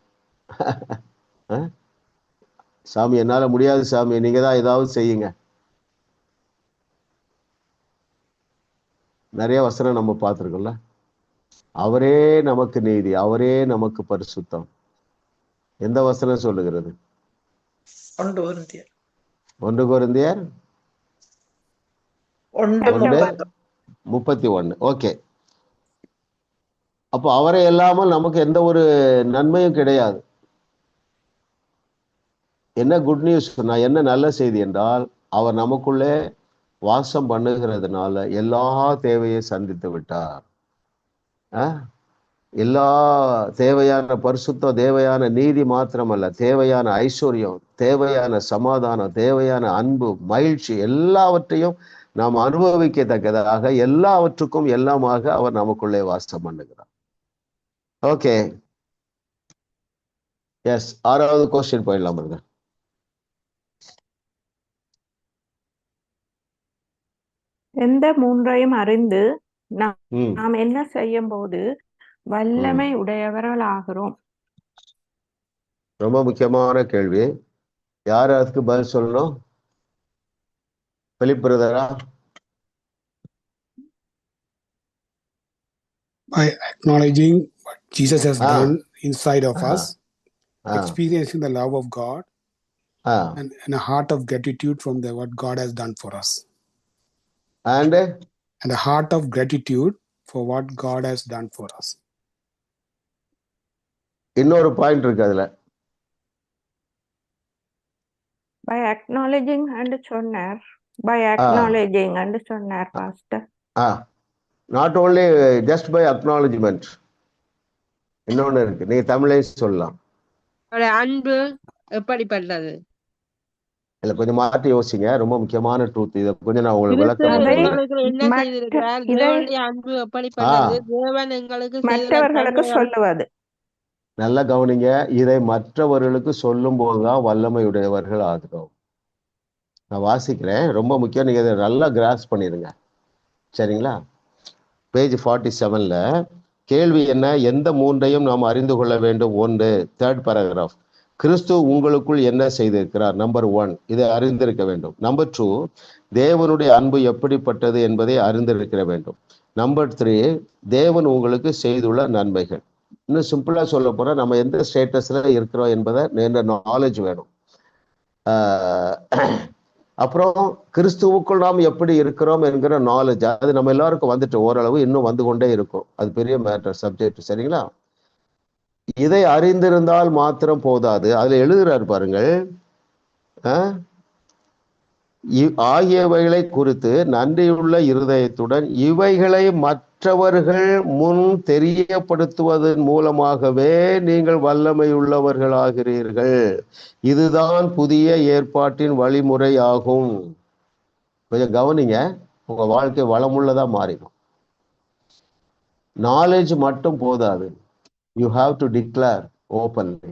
சாமி என்னால முடியாது சாமி, நீங்க தான் ஏதாவது செய்யுங்க. நிறைய வசனம் நம்ம பார்த்திருக்கோம்ல. அவரே நமக்கு நீதி, அவரே நமக்கு பரிசுத்தம். எந்த வசனம் சொல்லுகிறது? 1 கொரிந்தியர் 1:31. ஓகே, அப்போ அவரை இல்லாமல் நமக்கு எந்த ஒரு நன்மையும் கிடையாது. என்ன குட் நியூஸ், என்ன நல்ல செய்தி என்றால், அவர் நமக்குள்ளே வாசம் பண்ணுகிறதுனால எல்லா தேவையை சந்தித்து விட்டார். எல்லா தேவையான பரிசுத்தம், தேவையான நீதி மாத்திரமல்ல, தேவையான ஐஸ்வர்யம், தேவையான சமாதானம், தேவையான அன்பு, மகிழ்ச்சி, எல்லாவற்றையும் நாம் அனுபவிக்கத்தக்கதாக எல்லாவற்றுக்கும் எல்லாமாக அவர் நமக்குள்ளே வாசம் பண்ணுகிறார். ஓகே, எஸ், 6வது கொஸ்டின் போயிடலாம் பாருங்க. எந்த மூன்றையும் அறிந்து நாம் என்ன செய்யும் போது வல்லமை உடையவர்கள் ஆகிறோம்? ரொம்ப முக்கியமான கேள்வி. யார் அதுக்கு பதில் சொல்லணும்? Philip பிரதரா? By acknowledging what Jesus has done inside of us, experiencing the love of God, and a heart of gratitude from what God has done for us. And a heart of gratitude for what God has done for us. இன்னொரு point இருக்கு அதுல. By acknowledging and சொன்னார். By acknowledging and சொன்னார் pastor. Not only just by acknowledgement. இன்னொன்னு இருக்கு, நீ தமிழை சொல்லலாம். அன்பு எப்படிப்பட்டது? இல்ல, கொஞ்சம் மாற்றி யோசிங்க. ரொம்ப முக்கியமான ட்ரூத். இத கொஞ்சம் நான் உங்களுக்கு விளக்கம் மற்றவர்களுக்கு சொல்லுவது. நல்லா கவனிங்க. இதை மற்றவர்களுக்கு சொல்லும் போதுதான் வல்லமையுடையவர்கள் ஆகிறோம். நான் வாசிக்கிறேன், ரொம்ப முக்கியம். நீங்க இதை நல்லா கிராஸ் பண்ணிடுங்க, சரிங்களா? பேஜ் 47ல கேள்வி என்ன? எந்த மூன்றையும் நாம் அறிந்து கொள்ள வேண்டும்? 1, 3rd paragraph. கிறிஸ்து உங்களுக்குள் என்ன செய்திருக்கிறார்? நம்பர் 1, இதை அறிந்திருக்க வேண்டும். நம்பர் 2, தேவனுடைய அன்பு எப்படிப்பட்டது என்பதை அறிந்திருக்க வேண்டும். நம்பர் 3, தேவன் உங்களுக்கு செய்துள்ள நன்மைகள். இன்னும் சிம்பிளா சொல்ல போனா நம்ம எந்த ஸ்டேட்டஸ்ல இருக்கிறோம் என்பதை நாலேஜ் வேணும். அப்புறம் கிறிஸ்துவுக்குள் நாம் எப்படி இருக்கிறோம் என்கிற நாலேஜ், அது நம்ம எல்லாருக்கும் வந்துட்டு ஓரளவு இன்னும் வந்து கொண்டே இருக்கும். அது பெரிய மேட்டர் சப்ஜெக்ட். சரிங்களா? இதை அறிந்திருந்தால் மாத்திரம் போதாது. அதுல எழுதுறாரு பாருங்கள், ஆகியவைகளை குறித்து நன்றியுள்ள இருதயத்துடன் இவைகளை மற்றவர்கள் முன் தெரியப்படுத்துவதன் மூலமாகவே நீங்கள் வல்லமையுள்ளவர்களாகிறீர்கள். இதுதான் புதிய ஏற்பாட்டின் வழிமுறை ஆகும். கொஞ்சம் கவனிங்க, உங்க வாழ்க்கை வளமுள்ளதா மாறிடும். நாலேஜ் மட்டும் போதாது, you have to declare openly.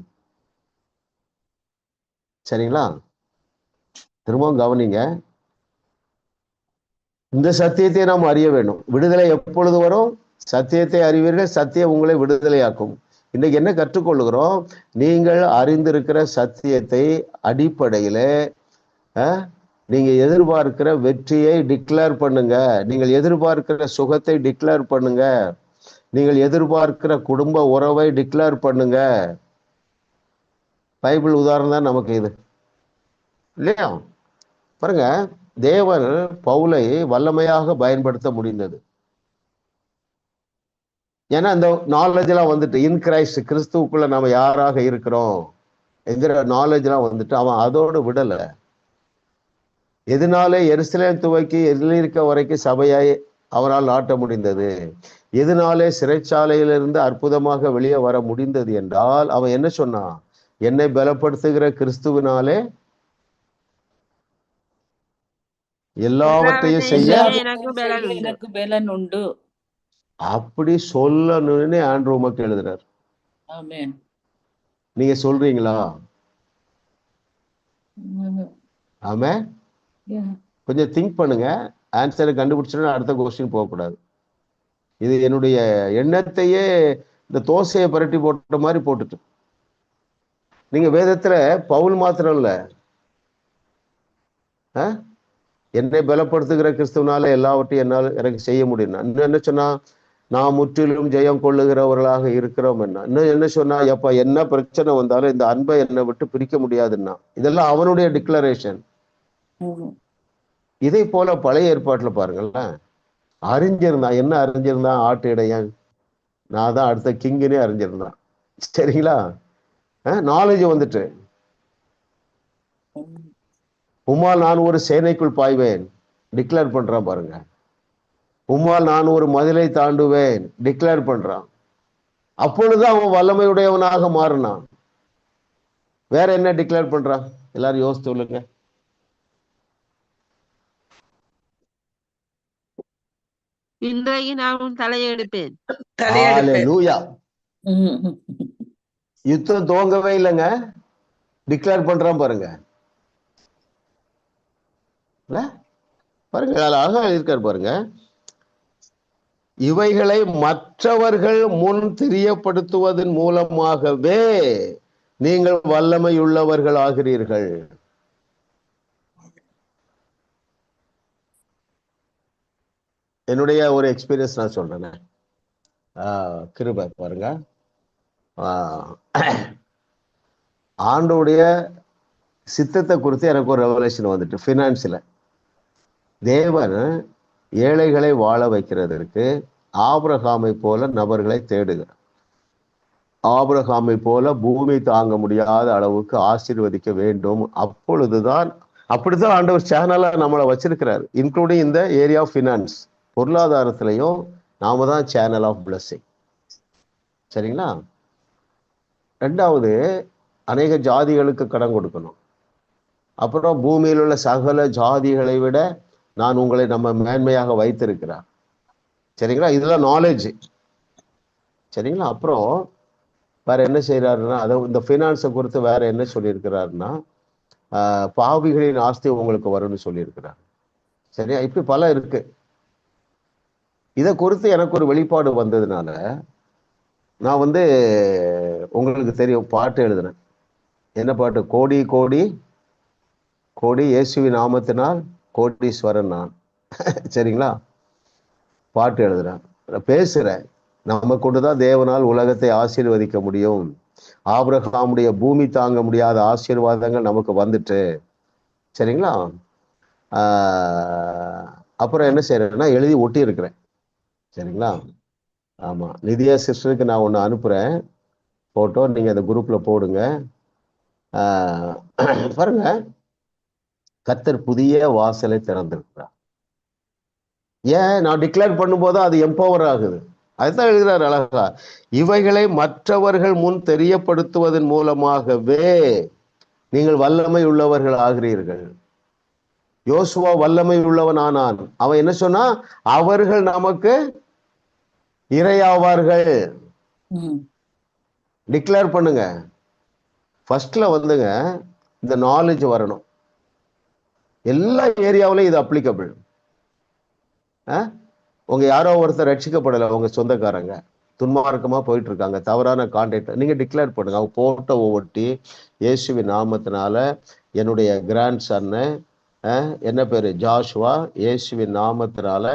சரிங்களா? திரும்பவும் கவனிங்க, இந்த சத்தியத்தை நாம் அறிய வேண்டும். விடுதலை எப்பொழுது வரும்? சத்தியத்தை அறிவீர்கள், சத்தியம் உங்களை விடுதலையாக்கும். இன்னைக்கு என்ன கற்றுக்கொள்கிறோம்? நீங்கள் அறிந்திருக்கிற சத்தியத்தை அடிப்படையில நீங்க எதிர்பார்க்கிற வெற்றியை டிக்ளேர் பண்ணுங்க. நீங்கள் எதிர்பார்க்கிற சுகத்தை டிக்ளேர் பண்ணுங்க. நீங்கள் எதிர்பார்க்கிற குடும்ப உறவை டிக்ளேர் பண்ணுங்க. பைபிள் உதாரணம் தான் நமக்கு இது, இல்லையா? பாருங்க, தேவன் பவுலை வல்லமையாக பயன்படுத்த முடிந்தது. ஏன்னா அந்த நாலேஜ் எல்லாம் வந்துட்டு, இன் கிரைஸ்ட், கிறிஸ்துவுக்குள்ள நாம யாராக இருக்கிறோம் என்கிற நாலேஜ் எல்லாம் வந்துட்டு அவன் அதோடு விடல. எதனாலே எருசலேம் துவக்கி எதிர்க்க வரைக்கும் சபையாய் அவரால் நாட்ட முடிந்தது? எதனாலே சிறைச்சாலையிலிருந்து அற்புதமாக வெளியே வர முடிந்தது என்றால், அவன் என்ன சொன்னான்? என்னை பலப்படுத்துகிற கிறிஸ்துவினாலே எல்லாவற்றையும் செய்ய எனக்கு பலன் உண்டு. அப்படி சொல்லணும்னு ஆண்ட்ரூ மக்கள் எழுதுறார். ஆமென். நீங்க சொல்றீங்களா? ஆமென். கொஞ்சம் திங்க் பண்ணுங்க. ஆன்சரை கண்டுபிடிச்சோன்னா அடுத்த கொஸ்டின் போகக்கூடாது. இது என்னுடைய எண்ணத்தையே இந்த தோசையை புரட்டி போட்ட மாதிரி போட்டுட்டு, நீங்க வேதத்துல பவுல் மாத்திரம் இல்ல, என்னை பலப்படுத்துகிற கிறிஸ்துவனால எல்லாவற்றையும் என்னால் எனக்கு செய்ய முடியும். இன்னும் என்ன சொன்னா? நான் முற்றிலும் ஜெயம் கொள்ளுகிறவர்களாக இருக்கிறோம். இன்னும் என்ன சொன்னா? எப்ப என்ன பிரச்சனை வந்தாலும் இந்த அன்பை என்னை விட்டு பிரிக்க முடியாதுன்னா. இதெல்லாம் அவனுடைய டிக்ளரேஷன். இதே போல பழைய ஏற்பாட்டுல பாருங்களேன், அறிஞ்சிருந்தான். என்ன அறிஞ்சிருந்தான்? ஆட்டு இடையன், நான் தான் அடுத்த கிங்குனே அறிஞ்சிருந்தான். சரிங்களா? நாலேஜ் வந்துட்டு, உம்மால் நான் ஒரு சேனைக்குள் பாய்வேன், டிக்ளேர் பண்றான் பாருங்க. உம்மால் நான் ஒரு மதிலை தாண்டுவேன், டிக்ளேர் பண்றான். அப்பொழுது அவன் வல்லமையுடையவனாக மாறினான். வேற என்ன டிக்ளேர் பண்றான்? எல்லாரும் யோசித்து சொல்லுங்க. இன்றைக்கு நான் தலையெடுப்பேன். ஹல்லேலூயா. யுத்தம் துவங்கவே இல்லைங்க, டிக்ளேர் பண்றான் பாருங்க. பாருங்க, அழகா இருக்காரு பாருங்க. இவைகளை மற்றவர்கள் முன் தெரியப்படுத்துவதன் மூலமாகவே நீங்கள் வல்லமையுள்ளவர்கள் ஆகிறீர்கள். என்னுடைய ஒரு எக்ஸ்பீரியன்ஸ் நான் சொல்றேன். கிருபை பாருங்க, ஆண்டோடைய சித்தத்தை குறித்து எனக்கு ஒரு ரெவலேஷன் வந்துட்டு, ஃபினான்ஸில் தேவன் ஏழைகளை வாழ வைக்கிறதற்கு ஆபிரகாமை போல நபர்களை தேடுகிறார். ஆபிரகாமை போல பூமி தாங்க முடியாத அளவுக்கு ஆசீர்வதிக்க வேண்டும். அப்படித்தான் ஆண்டவர் சேனலா நம்மளை வச்சிருக்கிறார், இன்க்ளூடிங் இந்த ஏரியா ஆஃப் ஃபினான்ஸ். பொருளாதாரத்திலையும் நாம தான் சேனல் ஆஃப் பிளஸிங். சரிங்களா? ரெண்டாவது, அநேக ஜாதிகளுக்கு கடன் கொடுக்கணும். அப்புறம் பூமியில் உள்ள சகல ஜாதிகளை விட நான் உங்களை நம்ம மேன்மையாக வைத்திருக்கிறார். சரிங்களா? இதெல்லாம் நாலேஜ். சரிங்களா? அப்புறம் வேற என்ன செய்யறாருன்னா, அதை இந்த ஃபினான்ஸை குறித்து வேற என்ன சொல்லியிருக்கிறாருன்னா, பாவிகளின் ஆஸ்தி உங்களுக்கு வரும்னு சொல்லியிருக்கிறார். சரியா? இப்படி பல இருக்கு. இதை குறித்து எனக்கு ஒரு வெளிப்பாடு வந்ததுனால நான் உங்களுக்கு தெரியும், பாட்டு எழுதுனேன். என்ன பாட்டு? கோடி கோடி கோடி இயேசுவின் நாமத்தினால் கோடீஸ்வரன் நான். சரிங்களா? பாட்டு எழுதுறேன், பேசுறேன். நம்ம கொண்டுதான் தேவனால் உலகத்தை ஆசீர்வதிக்க முடியும். ஆபிரகாமுடைய பூமி தாங்க முடியாத ஆசீர்வாதங்கள் நமக்கு வந்துட்டு. சரிங்களா? அப்புறம் என்ன செய்யறேன்னா எழுதி ஒட்டி இருக்கிறேன். சரிங்களா? ஆமா, நிதியா சிஸ்டருக்கு நான் ஒன்று அனுப்புறேன் போட்டோ, நீங்க அந்த குரூப்ல போடுங்க. பாருங்க, கர்த்தர் புதிய வாசலை திறந்திருக்கிறார். ஏன் நான் டிக்ளேர் பண்ணும்போது அது எம்பவர் ஆகுது. அதுதான் எழுதுறாரு அழகா, இவைகளை மற்றவர்கள் முன் தெரியப்படுத்துவதன் மூலமாகவே நீங்கள் வல்லமை உள்ளவர்கள் ஆகிறீர்கள். யோசுவா வல்லமை உள்ளவன் ஆனான். அவன் என்ன சொன்னா? அவர்கள் நமக்கு இரையாவார்கள். டிக்ளேர் பண்ணுங்க. ஃபர்ஸ்ட்ல வந்துங்க இந்த நாலேஜ் வரணும். எல்லா ஏரியாவிலையும் இது அப்ளிகபிள். உங்க யாரோ ஒருத்தர் ரட்சிக்கப்படலை, உங்க சொந்தக்காரங்க துன்மார்க்கமா போயிட்டு இருக்காங்க, தவறான கான்டாக்ட், நீங்க டிக்ளேர் பண்ணுங்க. அவங்க போட்டோ ஒட்டி இயேசுவின் நாமத்தினால என்னுடைய கிராண்ட் சன்னு என்ன பேரு ஜாஷுவா, இயேசுவின் நாமத்தினால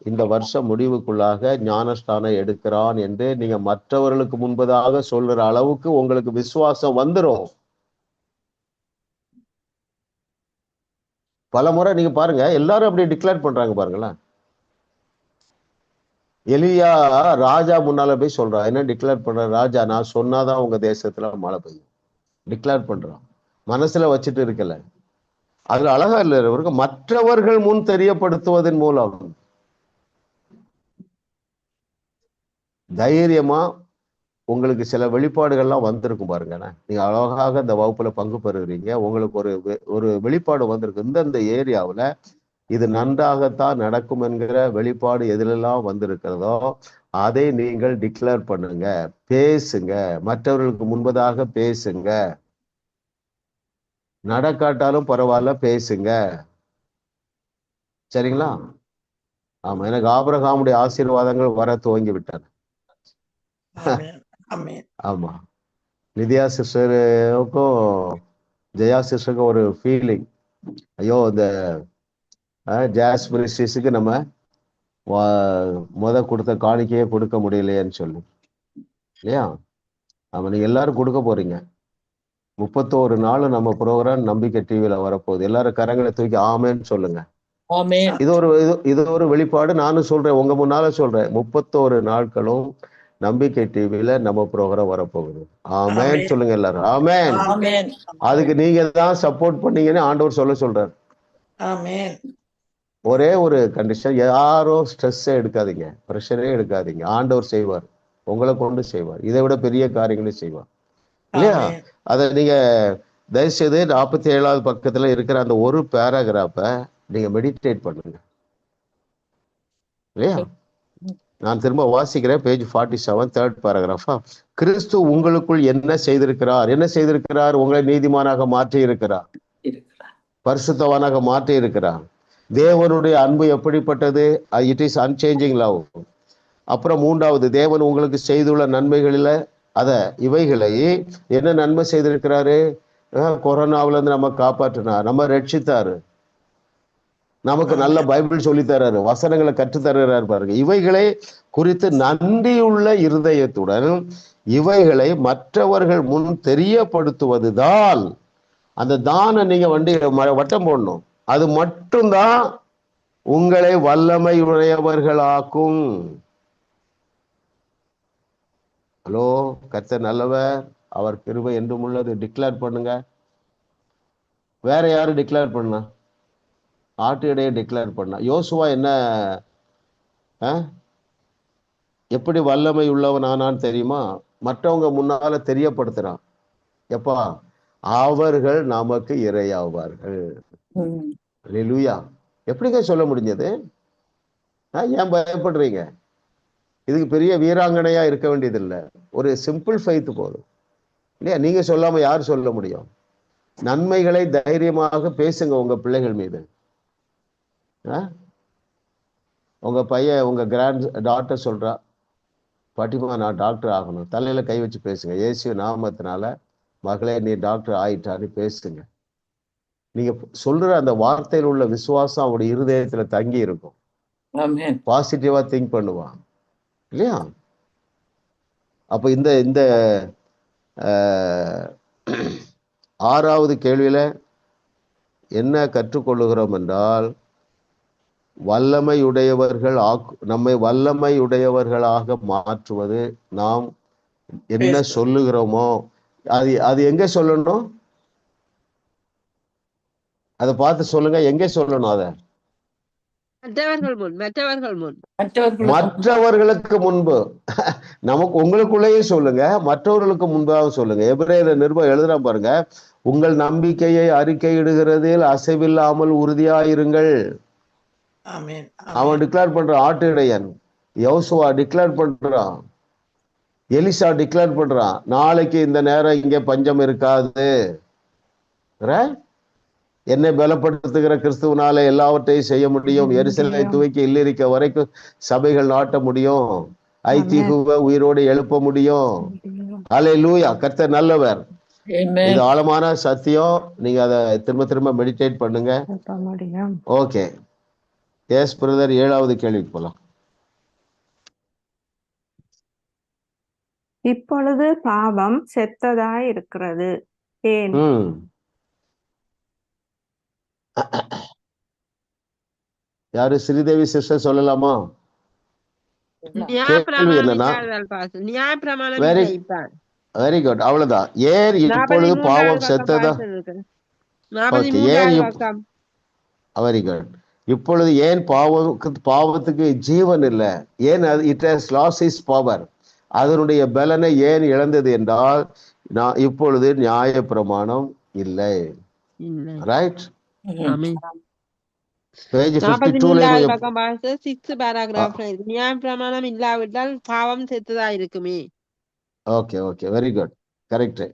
இந்த வருஷம் முடிவுக்குள்ளாக ஞானஸ்தானம் எடுக்கிறான் என்று நீங்க மற்றவர்களுக்கு முன்பதாக சொல்ற அளவுக்கு உங்களுக்கு விசுவாசம் வந்துடும். பல முறை நீங்க பாருங்க, எல்லாரும் அப்படி டிக்ளேர் பண்றாங்க பாருங்களேன். எலியா ராஜா முன்னால போய் சொல்றான், என்ன டிக்ளேர் பண்ற? ராஜா, நான் சொன்னாதான் உங்க தேசத்துல மழை பெய்யும். டிக்ளேர் பண்றான், மனசுல வச்சுட்டு இருக்கல. அதுல அழகா இல்ல, மற்றவர்கள் முன் தெரியப்படுத்துவதன் மூலம் தைரியமா உங்களுக்கு சில வெளிப்பாடுகள்லாம் வந்திருக்கும் பாருங்க. நீங்க அழகாக இந்த வகுப்புல பங்கு பெறுகிறீங்க, உங்களுக்கு ஒரு வெளிப்பாடு வந்திருக்கு. இந்த ஏரியாவுல இது நன்றாகத்தான் நடக்கும் என்கிற வெளிப்பாடு எதிலெல்லாம் வந்திருக்கிறதோ அதை நீங்கள் டிக்ளேர் பண்ணுங்க, பேசுங்க, மற்றவர்களுக்கு முன்பதாக பேசுங்க. நடக்காட்டாலும் பரவாயில்ல, பேசுங்க. சரிங்களா? ஆமா, எனக்கு ஆபிரகாமுடைய ஆசீர்வாதங்கள் வர துவங்கி விட்டன. ஆமா, நிதியா சிஸ்டருக்கும் ஜெயா சிஸ்டருக்கும் ஒரு ஃபீலிங், ஐயோ இந்த ஜாஸ் மினிஸ்ட்ரிஸுக்கு நம்ம கொடுத்த காணிக்கையே கொடுக்க முடியலையேன்னு சொல்லி, இல்லையா? ஆமா, நீங்க எல்லாரும் கொடுக்க போறீங்க. 31 நாள் நம்ம ப்ரோக்ராம் நம்பிக்கை டிவியில வரப்போகுது. எல்லாரும் கரங்களை தூக்கி ஆமேன்னு சொல்லுங்க. இது ஒரு வெளிப்பாடு. நானும் சொல்றேன், உங்க முன்னால சொல்றேன், 31 நாட்களும் நம்பிக்கை டிவியில நம்ம ப்ரோக்ராம் வரப்போகுது. ஆமேன் சொல்லுங்க எல்லாரும். ஆமேன். அதுக்கு நீங்க தான் சப்போர்ட் பண்ணீங்கன்னு ஆண்டவர் சொல்றாரு. ஒரே ஒரு கண்டிஷன், யாரும் ஸ்ட்ரெஸ்ஸே எடுக்காதீங்க, ப்ரெஷரே எடுக்காதீங்க. ஆண்டவர் செய்வார், உங்களை கொண்டு செய்வார், இதை விட பெரிய காரியங்களும் செய்வார், இல்லையா? அதை நீங்க தயவுசெய்து 47வது பக்கத்துல இருக்கிற அந்த ஒரு பேராகிராஃபை நீங்க மெடிடேட் பண்ணுங்க, இல்லையா? நான் திரும்ப வாசிக்கிறேன், பேஜ் 47, 3rd பேராகிராஃபா. கிறிஸ்து உங்களுக்குள் என்ன செய்திருக்கிறார்? உங்களை நீதிமானாக மாற்றி இருக்கிறார், பரிசுத்தவானாக மாற்றி இருக்கிறார். தேவனுடைய அன்பு எப்படிப்பட்டது? It is unchanging love. அப்புறம் 3வது, தேவன் உங்களுக்கு செய்துள்ள நன்மைகளில இவைகளை என்ன நன்மை செய்திருக்கிறாரு? கொரோனாவில இருந்து நம்ம காப்பாற்றினார், நம்ம ரட்சித்தாரு, நமக்கு நல்ல பைபிள் சொல்லித்தராரு, வசனங்களை கற்றுத்தர்றாரு பாருங்க. இவைகளை குறித்து நன்றியுள்ள இருதயத்துடன் இவைகளை மற்றவர்கள் முன் தெரியப்படுத்துவதுதான். அந்த தான நீங்க வட்டம் போடணும், அது மட்டும்தான் உங்களை வல்லமை உடையவர்களாக்கும். ஹலோ, கர்த்தர் நல்லவர், அவர் கிருபை என்றும் உள்ளது. டிக்ளேர் பண்ணுங்க. வேற யாரும் டிக்ளேர் பண்ணா? ஆட்டு இடையே டிக்ளேர் பண்ணா. யோசுவா என்ன எப்படி வல்லமை உள்ளவன் ஆனான்னு தெரியுமா? மற்றவங்க முன்னால தெரியப்படுத்துறான். எப்பா? அவர்கள் நமக்கு இரையாவார்கள். அல்லேலூயா. எப்படிங்க சொல்ல முடிஞ்சது? ஏன் பயப்படுறீங்க? இதுக்கு பெரிய வீராங்கனையா இருக்க வேண்டியது இல்லை, ஒரு சிம்பிள் ஃபெய்த் போதும், இல்லையா? நீங்க சொல்லாம யார் சொல்ல முடியும்? நன்மைகளை தைரியமாக பேசுங்க உங்க பிள்ளைகள் மீது. உங்க பையன், உங்க கிராண்ட் டாக்டர் சொல்றா, பாட்டிமா நான் டாக்டர் ஆகணும், தலையில கை வச்சு பேசுங்க, இயேசு நாமத்தினால மகளே நீ டாக்டர் ஆயிட்டான்னு பேசுங்க. நீங்க சொல்ற அந்த வார்த்தையில் உள்ள விசுவாசம் அவருடைய இருதயத்துல தங்கி இருக்கும். பாசிட்டிவா திங்க் பண்ணுவான் இல்லையா? அப்ப இந்த இந்த 6வது கேள்வியில என்ன கற்றுக்கொள்ளுகிறோம் என்றால், வல்லமையுடையவர்கள் நம்மை வல்லமையுடையவர்களாக மாற்றுவது நாம் என்ன சொல்லுகிறோமோ அது எங்க சொல்லணும்? அதை பார்த்து சொல்லுங்க. எங்க சொல்லணும்? அத மற்றவர்களுக்கு முன்பு. நமக்கு உங்களுக்குள்ளேயே சொல்லுங்க, மற்றவர்களுக்கு முன்பாக சொல்லுங்க. எபிரேயர் நிருபம் எழுதுற பாருங்க, உங்கள் நம்பிக்கையை அறிக்கையிடுகிறதில் அசைவில்லாமல் உறுதியாயிருங்கள். அவன் டிக்ளேர் பண்றான். ஆட்டிடையன் யோசுவா டிக்ளேர் பண்றான். எலிசா டிக்ளேர் பண்றான், நாளைக்கு இந்த நேரம் இங்க பஞ்சம் இருக்காது. என்னை பலப்படுத்துகிற கிறிஸ்துவனால எல்லாவற்றையும் செய்ய முடியும். எருசலேமை துவக்கி இல்லிரிக்க வரைக்கும் சபைகள் நாட்ட முடியும். ஐதீகுவை உயிரோடு எழுப்ப முடியும். அல்லேலூயா. கர்த்தர் நல்லவர். இது ஆழமான சத்தியம். நீங்க அதை திரும்ப திரும்ப மெடிடேட் பண்ணுங்க. ஓகே. எஸ் பிரதர், 7வது கேள்விக்கு போலாம். இப்பொழுது பாவம் செத்ததாய் இருக்கிறது, ஏன்? யாரு? ஸ்ரீதேவி சிஸ்டர் சொல்லலாமா? கேள்வி என்னன்னா, வெரி குட், அவ்வளவுதான். ஏன் இப்பொழுது பாவம் செத்ததா? Very good. இப்பொழுது ஏன் பாவத்துக்கு ஜீவன் இல்லை? ஏன் it has lost is power? அதனுடைய பலனை ஏன் இழந்தது என்றால், இப்பொழுது நியாய பிரமாணம் இல்லை. ரைட்? பேஜ் 52 நியாய பிரமாணம் இல்லாவிட்டால் பாவம் செத்ததா இருக்குமே. Okay okay, very good, correct.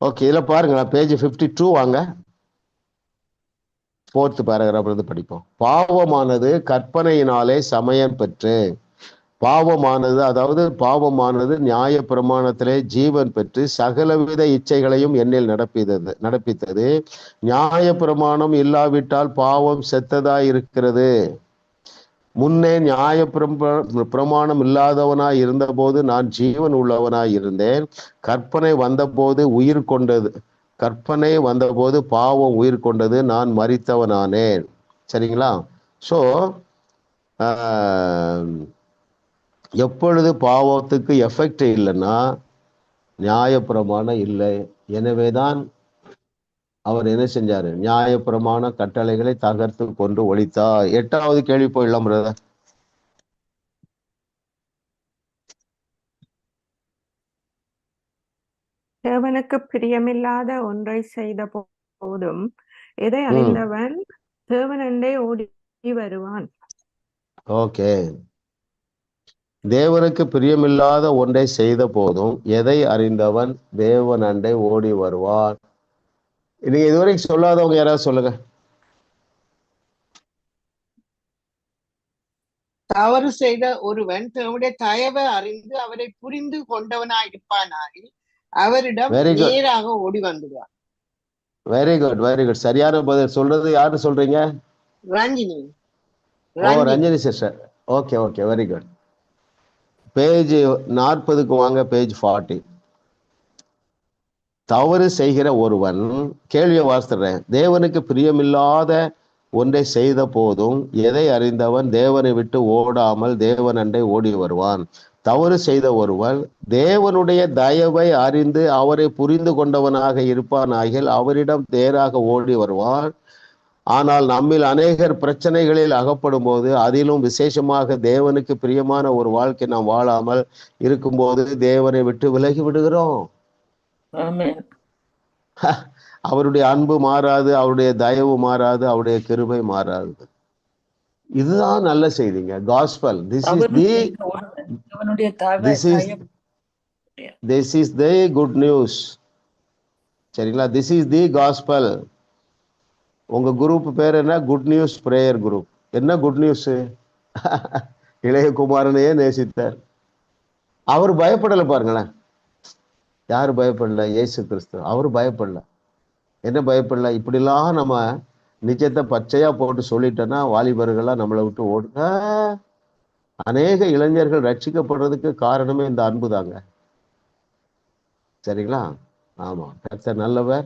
Okay, இதுல பாருங்க, பேஜ் 52 வாங்க. 4th பேராகிராஃப் இருந்து படிப்போம். பாவமானது கற்பனையினாலே சமயம் பெற்று, பாவமானது அதாவது பாவமானது நியாய பிரமாணத்திலே ஜீவன் பெற்று சகலவித இச்சைகளையும் என்னில் நடப்பித்தது. நியாய பிரமாணம் இல்லாவிட்டால் பாவம் செத்ததாய் இருக்கிறது. முன்னே நியாய பிரமாணம் இல்லாதவனாய் இருந்தபோது நான் ஜீவன் உள்ளவனாய் இருந்தேன். கற்பனை வந்தபோது உயிர் கொண்டது. கற்பனை வந்தபோது பாவம் உயிர் கொண்டது, நான் மரித்தவனானேன். சரிங்களா? ஸோ எப்பொழுது பாவத்துக்கு எஃபெக்ட் இல்லைன்னா நியாய பிரமாணம் இல்லை. எனவேதான் அவர் என்ன செஞ்சாரு? நியாய பிரமாண கட்டளைகளை தகர்த்து கொண்டு ஒழித்தார். 8வது கேள்வி போயிடலாம் பிரதர். தேவனுக்கு பிரியமில்லாத ஒன்றை செய்த போதும் எதை அறிந்தவன் தேவனண்டை ஓடி வருவான். ஓகே, தேவனுக்கு பிரியமில்லாத ஒன்றை செய்த போதும் எதை அறிந்தவன் தேவனண்டை ஓடி வருவான். நீங்க இதுவரைக்கும் சொல்லாதவங்க யாராவது சொல்லுங்க. தவறு செய்த ஒருவன் தன்னுடைய தயவை அறிந்து அவரை புரிந்து கொண்டவனாயிருப்பானாயில் அவரிடம் நேராக ஓடி வந்துடுவான். Very good, very good. சரியான பதில். சொல்றது யாரு சொல்றீங்க? Ranjini. Ranjini sister. Okay okay, very good. Page 40க்கு வாங்க. பேஜ் 40. தவறு செய்கிற ஒருவன், கேள்வியை வாசிடுறேன். தேவனுக்கு பிரியமில்லாத ஒன்றை செய்த போதும் எதை அறிந்தவன் தேவனை விட்டு ஓடாமல் தேவனண்டை ஓடி வருவான். தவறு செய்த ஒருவன் தேவனுடைய தயவை அறிந்து அவரை புரிந்து கொண்டவனாக இருப்பானாகில் அவரிடம் நேராக ஓடி வருவான். ஆனால் நம்மில் அநேகர் பிரச்சனைகளில் அகப்படும் போது, அதிலும் விசேஷமாக தேவனுக்கு பிரியமான ஒரு வாழ்க்கை நாம் வாழாமல் இருக்கும்போது தேவனை விட்டு விலகி விடுகிறோம். அவருடைய அன்பு மாறாது, அவருடைய தயவு மாறாது, அவருடைய கிருபை மாறாது. இதுதான் நல்ல செய்திங்க. Gospel. This is the good news. சரிங்களா? This is the gospel. உங்க குரூப் பேர் என்ன? Good news prayer group. என்ன குட் நியூஸ்? இளைய குமாரனையே நேசித்தார். அவர் பயப்படல பாருங்களேன். யாரு பயப்படல? இயேசு கிறிஸ்து. அவர் பயப்படல. என்ன பயப்படல? இப்படிலாம் நம்ம நிஜத்தை பச்சையா போட்டு சொல்லிட்டோன்னா வாலிபர்கள்லாம் நம்மளை விட்டு ஓடுங்க. அநேக இளைஞர்கள் ரட்சிக்கப்படுறதுக்கு காரணமே இந்த அன்பு தாங்க. சரிங்களா? ஆமா, கர்த்தர் நல்லவர்,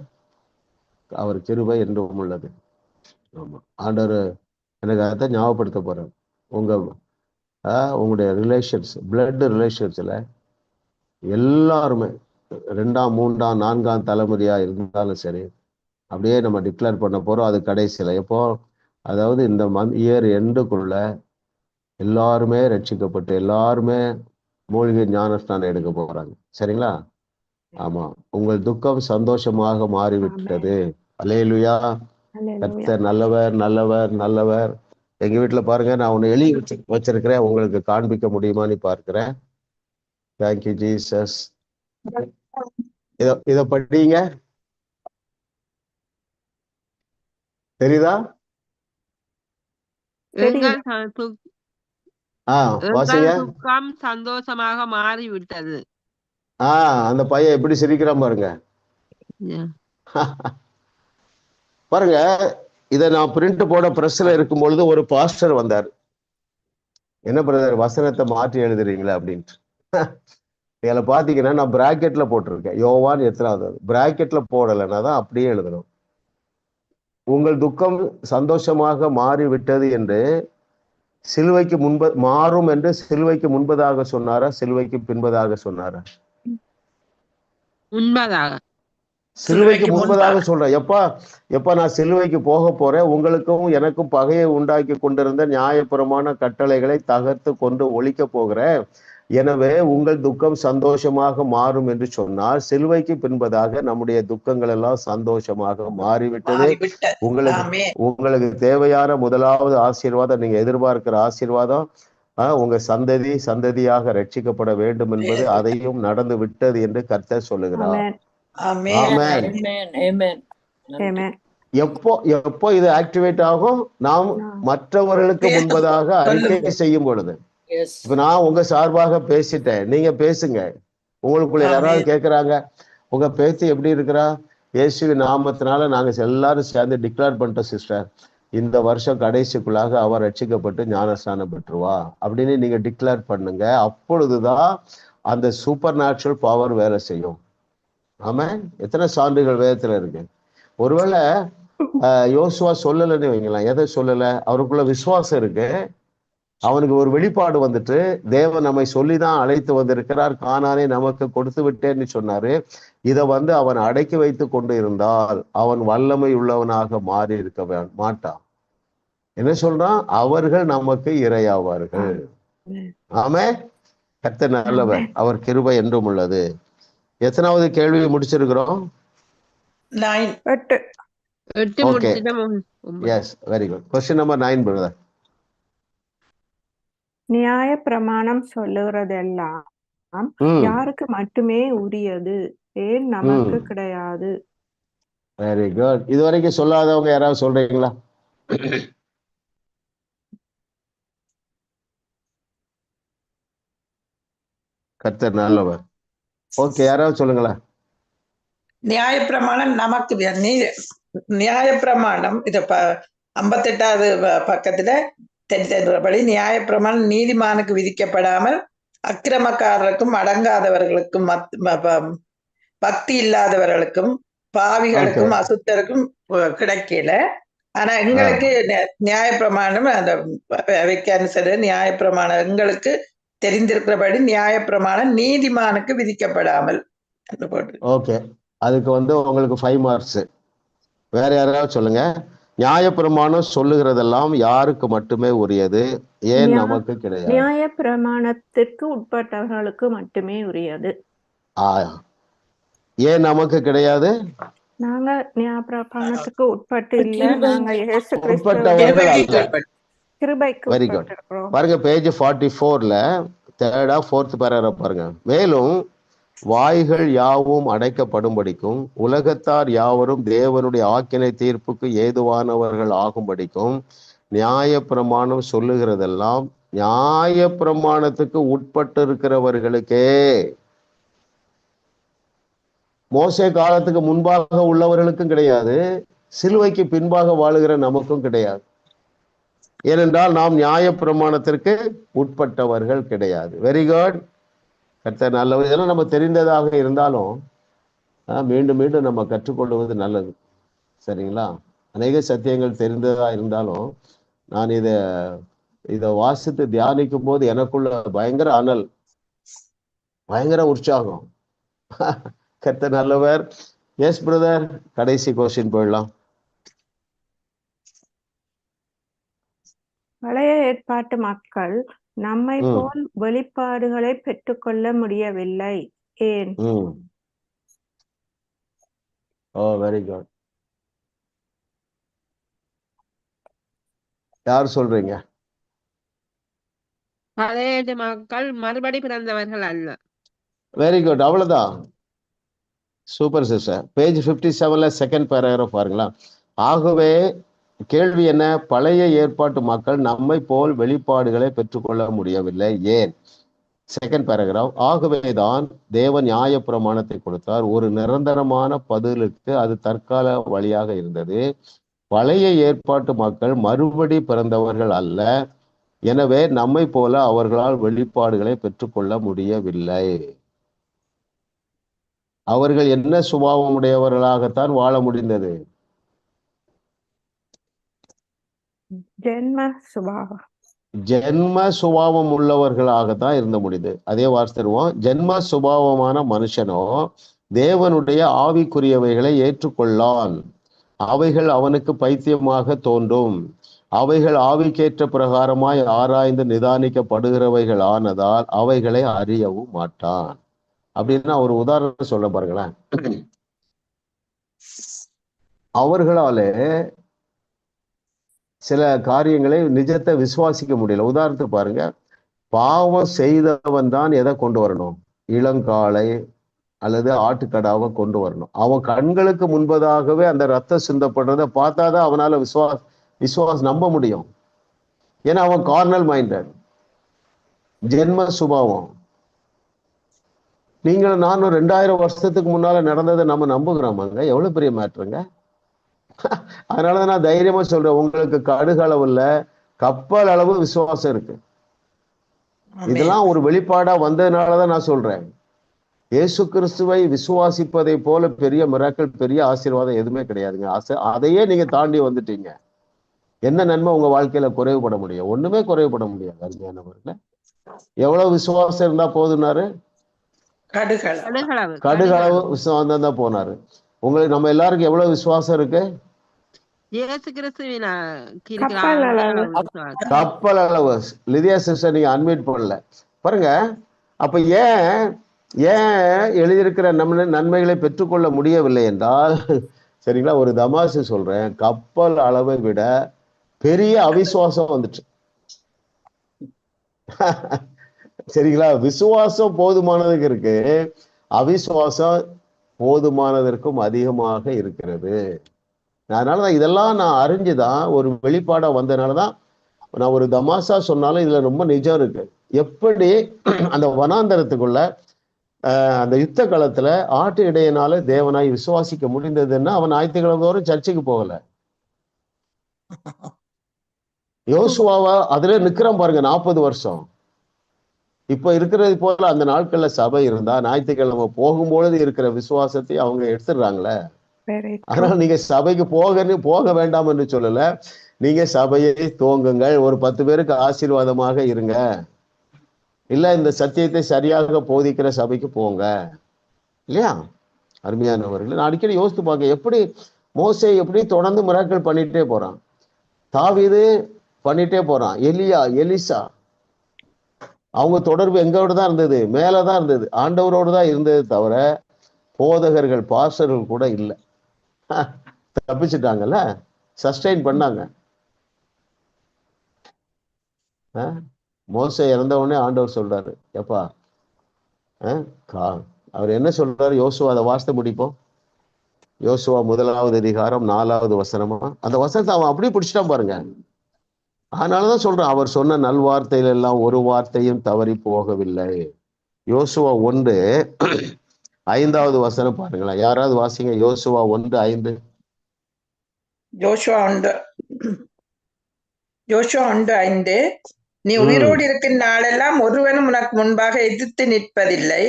அவர் கிருபை என்றும் உள்ளது. ஆமா, ஆண்டவர் எனக்கு அதை ஞாபகப்படுத்த போறார். உங்களுடைய ரிலேஷன்ஸ், பிளட் ரிலேஷன்ஸ்ல எல்லாருமே 2ஆம் 3ஆம் 4ஆம் தலைமுறையா இருந்தாலும் சரி, அப்படியே நம்ம டிக்ளேர் பண்ண போறோம். அது கடைசியில் எப்போ, அதாவது இந்த இயர் எண்டுக்குள்ள எல்லாருமே ரட்சிக்கப்பட்டு எல்லாருமே மூலிகை ஞானஸ்நானம் எடுக்க போறாங்க. சரிங்களா? ஆமா, உங்கள் துக்கம் சந்தோஷமாக மாறிவிட்டது. அல்லேலூயா. கர்த்தர் நல்லவர், நல்லவர், நல்லவர். எங்க வீட்டுல பாருங்க, நான் ஒண்ணு எழுதி வச்சிருக்கிறேன், உங்களுக்கு காண்பிக்க முடியுமான்னு பார்க்கிறேன். Thank you Jesus. இத படிங்க. தெரியுதா? துக்கம் சந்தோஷமாக மாறிவிட்டது. அந்த பையன் எப்படி சிரிக்கிறான் பாருங்க. பாருங்க, இதை நான் பிரிண்ட் போட பிரஸ்ல இருக்கும் பொழுது ஒரு பாஸ்டர் வந்தார். என்ன பிரதர், வசனத்தை மாற்றி எழுதுறீங்களா அப்படின்ட்டு. இதுல பாத்தீங்கன்னா நான் பிராக்கெட்ல போட்டிருக்கேன். யோவான் எத்தனாவது பிராக்கெட்ல போடலைன்னா தான் அப்படியே எழுதணும். உங்கள் துக்கம் சந்தோஷமாக மாறிவிட்டது என்று சிலுவைக்கு மாறும் என்று சிலுவைக்கு முன்பதாக சொன்னாரா, சிலுவைக்கு பின்பதாக சொன்னாரா? முன்பதாக. சிலுவைக்கு முன்பதாக சொல்றேன். எப்ப நான் சிலுவைக்கு போக போறேன், உங்களுக்கும் எனக்கும் பகையை உண்டாக்கி கொண்டிருந்த நியாயபுரமான கட்டளைகளை தகர்த்து கொண்டு ஒழிக்க போகிறேன். எனவே உங்கள் துக்கம் சந்தோஷமாக மாறும் என்று சொன்னால், சிலுவைக்கு பின்பதாக நம்முடைய துக்கங்கள் எல்லாம் சந்தோஷமாக மாறிவிட்டது. உங்களுக்கு தேவையான முதலாவது ஆசீர்வாதம், நீங்க எதிர்பார்க்கிற ஆசீர்வாதம், உங்க சந்ததியாக ரட்சிக்கப்பட வேண்டும் என்பது, அதையும் நடந்து விட்டது என்று கர்த்தர் சொல்லுகிறார். எப்போ இது ஆக்டிவேட் ஆகும்? நாம் மற்றவர்களுக்கு முன்பதாக அறிக்கை செய்யும் பொழுது. இப்ப நான் உங்க சார்பாக பேசிட்டேன், நீங்க பேசுங்க. உங்களுக்குள்ள யாராவது கேட்கிறாங்க, உங்க பேச்சு எப்படி இருக்கிறா? இயேசுவின் நாமத்தினால நாங்க எல்லாரும் சேர்ந்து டிக்ளேர் பண்ணிட்டோம் சிஸ்டர், இந்த வருஷம் கடைசிக்குள்ளாக அவர் ரட்சிக்கப்பட்டு ஞானஸ்நானம் பெற்றுவா அப்படின்னு நீங்க டிக்ளேர் பண்ணுங்க. அப்பொழுதுதான் அந்த சூப்பர் நேச்சுரல் பவர் வேலை செய்யும். ஆமா, எத்தனை சான்றுகள் வேதத்துல இருக்கு. ஒருவேளை யோசுவா சொல்லலைன்னு வைங்களேன். எதை சொல்லல? அவருக்குள்ள விசுவாசம் இருக்கு. அவனுக்கு ஒரு வெளிப்பாடு வந்துட்டு, தேவன் நம்மை சொல்லிதான் அழைத்து வந்திருக்கிறார், கானானை நமக்கு கொடுத்து விட்டேன்னு சொன்னாரு. இதை அவன் அடக்கி வைத்து கொண்டு இருந்தால் அவன் வல்லமை உள்ளவனாக மாறி இருக்க மாட்டான். என்ன சொல்றான்? அவர்கள் நமக்கு இரையாவார்கள். ஆமே, கர்த்தர் நல்லவர், அவர் கிருபை என்றும் உள்ளது. எத்தனாவது கேள்வி முடிச்சிருக்கிறோம்? Very good. Question number 9 brother. நியாய பிரமாணம் சொல்லுகிறதெல்லாம் யாருக்கு மட்டுமே உரியது, ஏன் நமக்கு கிடையாது? Very good. இதுவரைக்கும் சொல்லாதவங்க யாராவது சொல்றீங்களா? கர்த்தர் நல்லவர். ஓகே, யாராவது சொல்லுங்களா? நியாயப்பிரமாணம் நமக்கு நியாயப்பிரமாணம் இது 58வது பக்கத்துல தெரிந்தபடி நியாயப்பிரமாணம் நீதிமானுக்கு விதிக்கப்படாமல் அக்கிரமக்காரருக்கும் அடங்காதவர்களுக்கும் பக்தி இல்லாதவர்களுக்கும் பாவிகளுக்கும் அசுத்தருக்கும் கிடைக்கல. ஆனா எங்களுக்கு நியாயப்பிரமாணம் அந்த வைக்க நியாயப்பிரமாணம் எங்களுக்கு தெரிந்திருக்கிறபடி நியாயப்பிரமாணம் நீதிமானுக்கு விதிக்கப்படாமல். ஓகே, அதுக்கு உங்களுக்கு 5 மார்க்ஸ். வேற யாராவது சொல்லுங்க. நியாயப்பிரமாணம் சொல்லுகிறதெல்லாம் யாருக்கு மட்டுமே உரியது, ஏன் நமக்கு கிடையாது? நியாயப்பிரமாணத்திற்கு உட்பட்டவர்களுக்கு மட்டுமே உரியது. ஏன் நமக்கு கிடையாது? நாங்க நியாயப்பிரமாணத்துக்கு உட்பட்டு இல்ல, நாங்க இயேசு உட்பட்டவர்கள் அல்ல. கிருபைக்கு வெரி குட். பாருங்க, பேஜ் 44ல 3rd or 4th பேராகிராஃப் பாருங்க. மேலும் வாய்கள் யாவும் அடைக்கப்படும்படிக்கும் உலகத்தார் யாவரும் தேவனுடைய ஆக்கினை தீர்ப்புக்கு ஏதுவானவர்கள் ஆகும்படிக்கும் நியாய பிரமாணம் சொல்லுகிறதெல்லாம் நியாய பிரமாணத்துக்கு உட்பட்டு இருக்கிறவர்களுக்கே. மோசே காலத்துக்கு முன்பாக உள்ளவர்களுக்கும் கிடையாது, சிலுவைக்கு பின்பாக வாழுகிற நமக்கும் கிடையாது. ஏனென்றால் நாம் நியாய பிரமாணத்திற்கு உட்பட்டவர்கள் கிடையாது. Very good. கர்த்தர் நல்லவர். இதெல்லாம் நம்ம தெரிந்ததாக இருந்தாலும் மீண்டும் மீண்டும் நம்ம கற்றுக்கொள்வது நல்லது. சரிங்களா? அநேக சத்தியங்கள் தெரிந்ததா இருந்தாலும் நான் இதை வாசித்து தியானிக்கும் போது எனக்குள்ள பயங்கர அனல், பயங்கர உற்சாகம். கர்த்தர் நல்லவர். எஸ் பிரதர், கடைசி கொஸ்டின் போயிடலாம். பழைய ஏற்பாட்டு மக்கள் நம்மை போல் வெளிப்பாடுகளை பெற்றுக்கொள்ள முடியவில்லை, ஏன்? Oh, very good. யார் சொல்றீங்க? பழைய மக்கள் மறுபடி பிறந்தவர்கள் அல்ல. வெரி குட், அவ்வளவுதான். Super sister. பேஜ் 57ல செகண்ட் பேராகிராஃப் பாருங்களா. ஆகவே கேள்வி என்ன? பழைய ஏற்பாட்டு மக்கள் நம்மை போல் வெளிப்பாடுகளை பெற்றுக்கொள்ள முடியவில்லை, ஏன்? Second paragraph. ஆகவேதான் தேவன் நியாய பிரமாணத்தை கொடுத்தார். ஒரு நிரந்தரமான பதிலுக்கு அது தற்கால வழியாக இருந்தது. பழைய ஏற்பாட்டு மக்கள் மறுபடி பிறந்தவர்கள் அல்ல, எனவே நம்மை போல அவர்களால் வெளிப்பாடுகளை பெற்றுக்கொள்ள முடியவில்லை. அவர்கள் என்ன சுபாவம் உடையவர்களாகத்தான் வாழ முடிந்தது? ஜென்ம சுபாவம் உள்ளவர்களாகத்தான் இருந்த முடியுது. அதே வார்த்தை, ஜென்ம சுபாவமான மனுஷனோ தேவனுடைய ஆவிக்குரியவைகளை ஏற்றுக்கொள்ளான். அவைகள் அவனுக்கு பைத்தியமாக தோன்றும். அவைகள் ஆவிக்கேற்ற பிரகாரமாய் ஆராய்ந்து நிதானிக்கப்படுகிறவைகள் ஆனதால் அவைகளை அறியவும் மாட்டான். அப்படின்னா ஒரு உதாரணம் சொல்ல பாருங்களேன். அவர்களாலே சில காரியங்களை நிஜத்தை விசுவாசிக்க முடியல. உதாரணத்துக்கு பாருங்க, பாவம் செய்தவன் தான் எதை கொண்டு வரணும்? இளங்காளை அல்லது ஆட்டுக்கடாவை கொண்டு வரணும். அவன் கண்களுக்கு முன்பதாகவே அந்த ரத்தம் சிந்தப்படுறத பார்த்தாதான் அவனால விசுவாசம் நம்ப முடியும். ஏன்னா அவன் கார்னல் மைண்டட், ஜென்ம சுபாவம். நீங்களும் நானும் 2000 வருஷத்துக்கு முன்னால நடந்ததை நம்ம நம்புகிறோமாங்க? எவ்வளவு பெரிய மேட்டருங்க. அதனாலதான் நான் தைரியமா சொல்றேன், உங்களுக்கு கடுகளவு இல்ல, கப்பல் அளவு விசுவாசம் இருக்கு. இதெல்லாம் ஒரு வெளிப்பாடா வந்ததுனாலதான் நான் சொல்றேன், இயேசு கிறிஸ்துவை விசுவாசிப்பதை போல பெரிய மிராக்கிள், பெரிய ஆசீர்வாதம் எதுவுமே கிடையாதுங்க. அதையே நீங்க தாண்டி வந்துட்டீங்க. என்ன நன்மை உங்க வாழ்க்கையில குறைவுபட முடியும்? ஒண்ணுமே குறைவுபட முடியாது. அருமையானவர்களே, எவ்வளவு விசுவாசம் இருந்தா போதுனாரு? கடுகளவு விசுவாசம் தான் போனாரு. உங்களுக்கு நம்ம எல்லாருக்கும் எவ்வளவு விசுவாசம் இருக்கு? கப்பல் அளவு. லிதியா சிஸ்டர் நீங்க அன்மியூட் பண்ணல பாருங்க. அப்ப ஏன் எழுதியிருக்கிற நன்மைகளை பெற்றுக்கொள்ள முடியவில்லை என்றால், சரிங்களா, ஒரு தமாசு சொல்றேன், கப்பல் அளவை விட பெரிய அவிசுவாசம் வந்துச்சு. சரிங்களா? விசுவாசம் போதுமானதுக்கு இருக்கு, அவிசுவாசம் போதுமானதற்கும் அதிகமாக இருக்கிறது. அதனாலதான் இதெல்லாம் நான் அறிஞ்சுதான் ஒரு வெளிப்பாடா வந்ததுனாலதான் நான் ஒரு தமாசா சொன்னாலும் இதுல ரொம்ப நிஜம் இருக்கு. எப்படி அந்த வனாந்தரத்துக்குள்ள அந்த யுத்த காலத்துல ஆட்டு இடையினால தேவனாய் விசுவாசிக்க முடிந்ததுன்னா அவன் ஞாயிற்றுக்கிழமை தோறும் சர்ச்சுக்கு போகல. யோசுவாவா அதுல நிக்கிறான் பாருங்க 40 வருஷம். இப்ப இருக்கிறது போல அந்த நாட்கள்ல சபை இருந்தா ஞாயிற்றுக்கிழமை போகும்பொழுது இருக்கிற விசுவாசத்தை அவங்க எடுத்துடுறாங்களே. அதனால நீங்க சபைக்கு போக வேண்டாம் என்று சொல்லல, நீங்க சபையை துவங்குங்கள், ஒரு 10 பேருக்கு ஆசீர்வாதமாக இருங்க, இல்ல இந்த சத்தியத்தை சரியாக போதிக்கிற சபைக்கு போங்க, இல்லையா? அருமையானவர்கள், நான் அடிக்கடி யோசித்து பார்க்க, எப்படி மோசே எப்படி தொடர்ந்து மிராக்கிள் பண்ணிட்டே போறான், தாவீது பண்ணிட்டே போறான், எலிசா அவங்க தொடர்பு எங்கோட தான் இருந்தது? மேலதான் இருந்தது, ஆண்டவரோடு தான் இருந்தது தவிர போதகர்கள் பாஸ்டர்கள் கூட இல்லை. தப்பிச்சுட்டாங்கல்ல, சஸ்டெயின் பண்ணாங்க. மோசே இறந்த உடனே ஆண்டவர் சொல்றாரு, எப்பா அவர் என்ன சொல்றாரு? யோசுவா, அதை வாசித்து முடிப்போம். யோசுவா 1வது அதிகாரம் 4வது வசனமா, அந்த வசனத்தை அவன் அப்படியே பிடிச்சிட்டான் பாருங்க. அதனாலதான் சொல்றேன், அவர் சொன்ன நல்வார்த்தையில எல்லாம் ஒரு வார்த்தையும் தவறி போகவில்லை. யோசுவா 1:5 வசனம் பாருங்களேன். யாராவது வாசிங்க. யோசுவா 1:5. யோசுவா 1:5. நீ உயிரோடு இருக்கும் நாளெல்லாம் ஒருவனும் உனக்கு முன்பாக எதிர்த்து நிற்பதில்லை.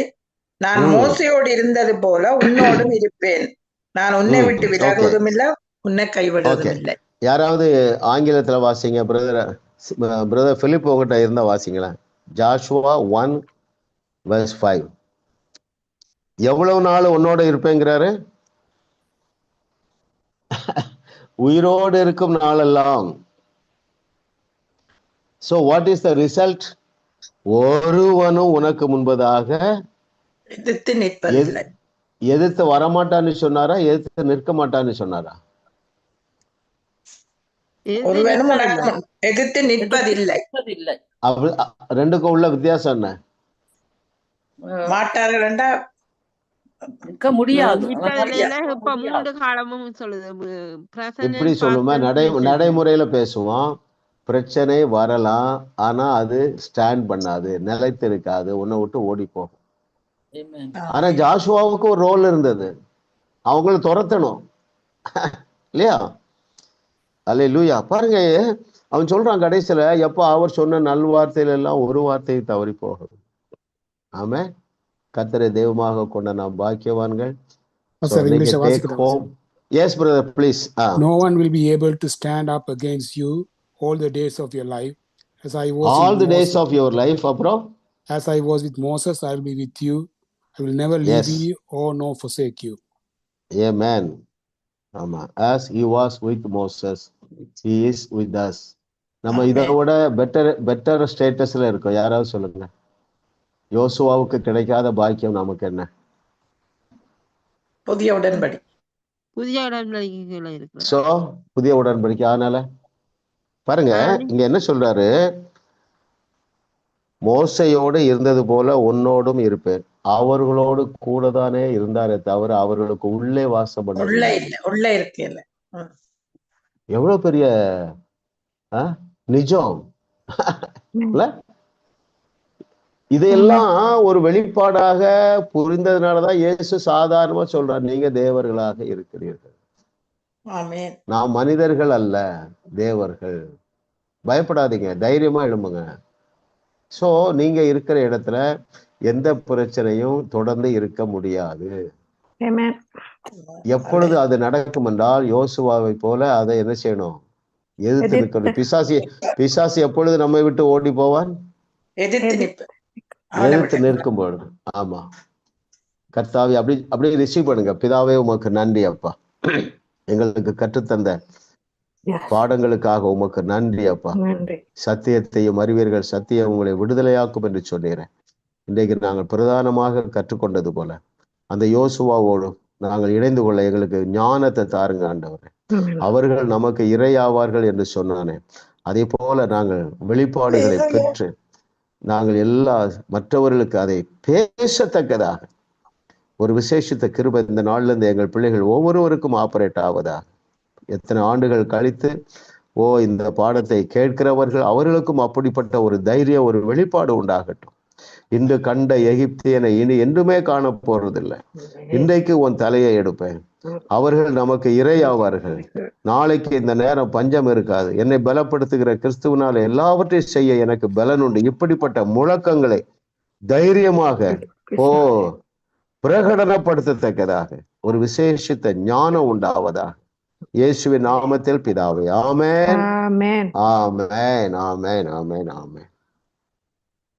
நான் மோசையோடு இருந்தது போல உன்னோடும் இருப்பேன். நான் உன்னை விட்டு விலகுவதும் இல்லை, உன்னை கைவிடுவதும் இல்லை. யாராவது ஆங்கிலத்துல வாசிங்க. பிரதர் பிலிப் உங்ககிட்ட இருந்தா வாசிங்களேன். ஜாஷுவா 1:5. எவ்வளவு நாள் உன்னோட இருப்பேங்கிறாரு? உயிரோடு இருக்கும் நாளெல்லாம். So what is the result? ஒருவனும் உனக்கு முன்பதாக எதிர்த்து வரமாட்டான்னு சொன்னாரா, எதிர்த்து நிற்க மாட்டான்னு சொன்னாரா? எதிர்த்து நிற்பதில்லை. ரெண்டுக்கும் உள்ள வித்தியாசம் என்ன? மாட்டார்கள்டா நிற்க முடியாது. இப்படி சொல்லுமா, நடைமுறையில பேசுவோம். பிரச்சனை வரலாம், ஆனா அது ஸ்டாண்ட் பண்ணாது, நிலைத்து இருக்காது, உன்னை விட்டு ஓடி போகும். ஆனா ஜாஷுவாவுக்கு ஒரு ரோல் இருந்தது, அவங்கள துரத்தணும் இல்லையா? அல்லேலூயா. பாருங்க, அவன் சொல்றான் கடைசியில, எப்ப அவர் சொன்ன நல்வார்த்தையில எல்லாம் ஒரு வார்த்தையை தவறி போகும். ஆமே. கர்த்தரை தெய்வமாக கொண்ட நாம் பாக்கியவான்கள். Yes brother, please. No one will be able to stand up against you all the days of your life, as I was all the days of your life. Apro, as I was with Moses, I will be with you. I will never leave you or nor forsake you. Amen. Ama, as he was with Moses, he is with us. நம்ம இதோட better ஸ்டேட்டஸ்ல இருக்கோம். யாராவது சொல்லுங்க. யோசுவாவுக்கு கிடைக்காத பாக்கியம் நமக்கு என்ன? புதிய உடன்படிக்கை. சோ புதிய உடன்படிக்கை. அதனால பாருங்க, இங்க என்ன சொல்றாரு? மோசையோடு இருந்தது போல உன்னோடும் இருப்பேன். அவர்களோடு கூட தானே இருந்தாரே தவிர அவர்களுக்கு உள்ளே வாசம் பண்ண உள்ள இருக்கல. எவ்வளவு பெரிய நிஜம் இல்ல? இதையெல்லாம் ஒரு வெளிப்பாடாக புரிந்ததுனாலதான் இயேசு சாதாரணமா சொல்றார், நீங்க தேவர்களாக இருக்கிறீர்கள். நாம் மனிதர்கள் அல்ல, தேவர்கள். பயப்படாதீங்க, தைரியமா எழும்புங்க. சோ நீங்க இருக்கிற இடத்துல எந்த பிரச்சனையும் தொடர்ந்து இருக்க முடியாது. எப்பொழுது அது நடக்கும் என்றால் யோசுவாவை போல அதை என்ன செய்யணும்? எதிர்த்து நிற்கணும். பிசாசி எப்பொழுது நம்மை விட்டு ஓடி போவான்? எதிர்த்து நிற்கும் பொழுது. ஆமா, கர்த்தாவே அப்படியே ரிசீவ் பண்ணுங்க. பிதாவே உமக்கு நன்றி அப்பா, எங்களுக்கு கற்றுத்தந்த பாடங்களுக்காக உமக்கு நன்றி அப்பா. சத்தியத்தையும் அறிவீர்கள், சத்தியம் உங்களை விடுதலையாக்கும் என்று சொன்னீரேன். இன்றைக்கு நாங்கள் பிரதானமாக கற்றுக்கொண்டது போல அந்த யோசுவாவோடு நாங்கள் இணைந்து கொள்ள எங்களுக்கு ஞானத்தை தாருங்க ஆண்டவரே. அவர்கள் நமக்கு இரையாவார்கள் என்று சொன்னானே, அதே போல நாங்கள் வெளிப்பாடுகளை பெற்று நாங்கள் எல்லா மற்றவர்களுக்கு அதை பேசத்தக்கதாக ஒரு விசேஷித்த கிருபை இந்த நாள்ல இருந்து எங்கள் பிள்ளைகள் ஒவ்வொருவருக்கும் ஆப்பரேட் ஆவதாக. எத்தனை ஆண்டுகள் கழித்து இந்த பாடத்தை கேட்கிறவர்கள் அவர்களுக்கும் அப்படிப்பட்ட ஒரு தைரியம், ஒரு வெளிப்பாடு உண்டாகட்டும். இன்று கண்ட எகிப்தியனை இனி என்றுமே காண போறதில்லை. இன்றைக்கு உன் தலையை எடுப்பேன். அவர்கள் நமக்கு இரையாவார்கள். நாளைக்கு இந்த நேரம் பஞ்சம் இருக்காது. என்னை பலப்படுத்துகிற கிறிஸ்துவனால எல்லாவற்றையும் செய்ய எனக்கு பலன் உண்டு. இப்படிப்பட்ட முழக்கங்களை தைரியமாக பிரகடனப்படுத்தத்தக்கதாக ஒரு விசேஷித்த ஞானம் உண்டாவதாக இயேசுவின் நாமத்தில் பிதாவே. ஆமென், ஆமென், ஆமென், ஆமென், ஆமென், ஆமென்.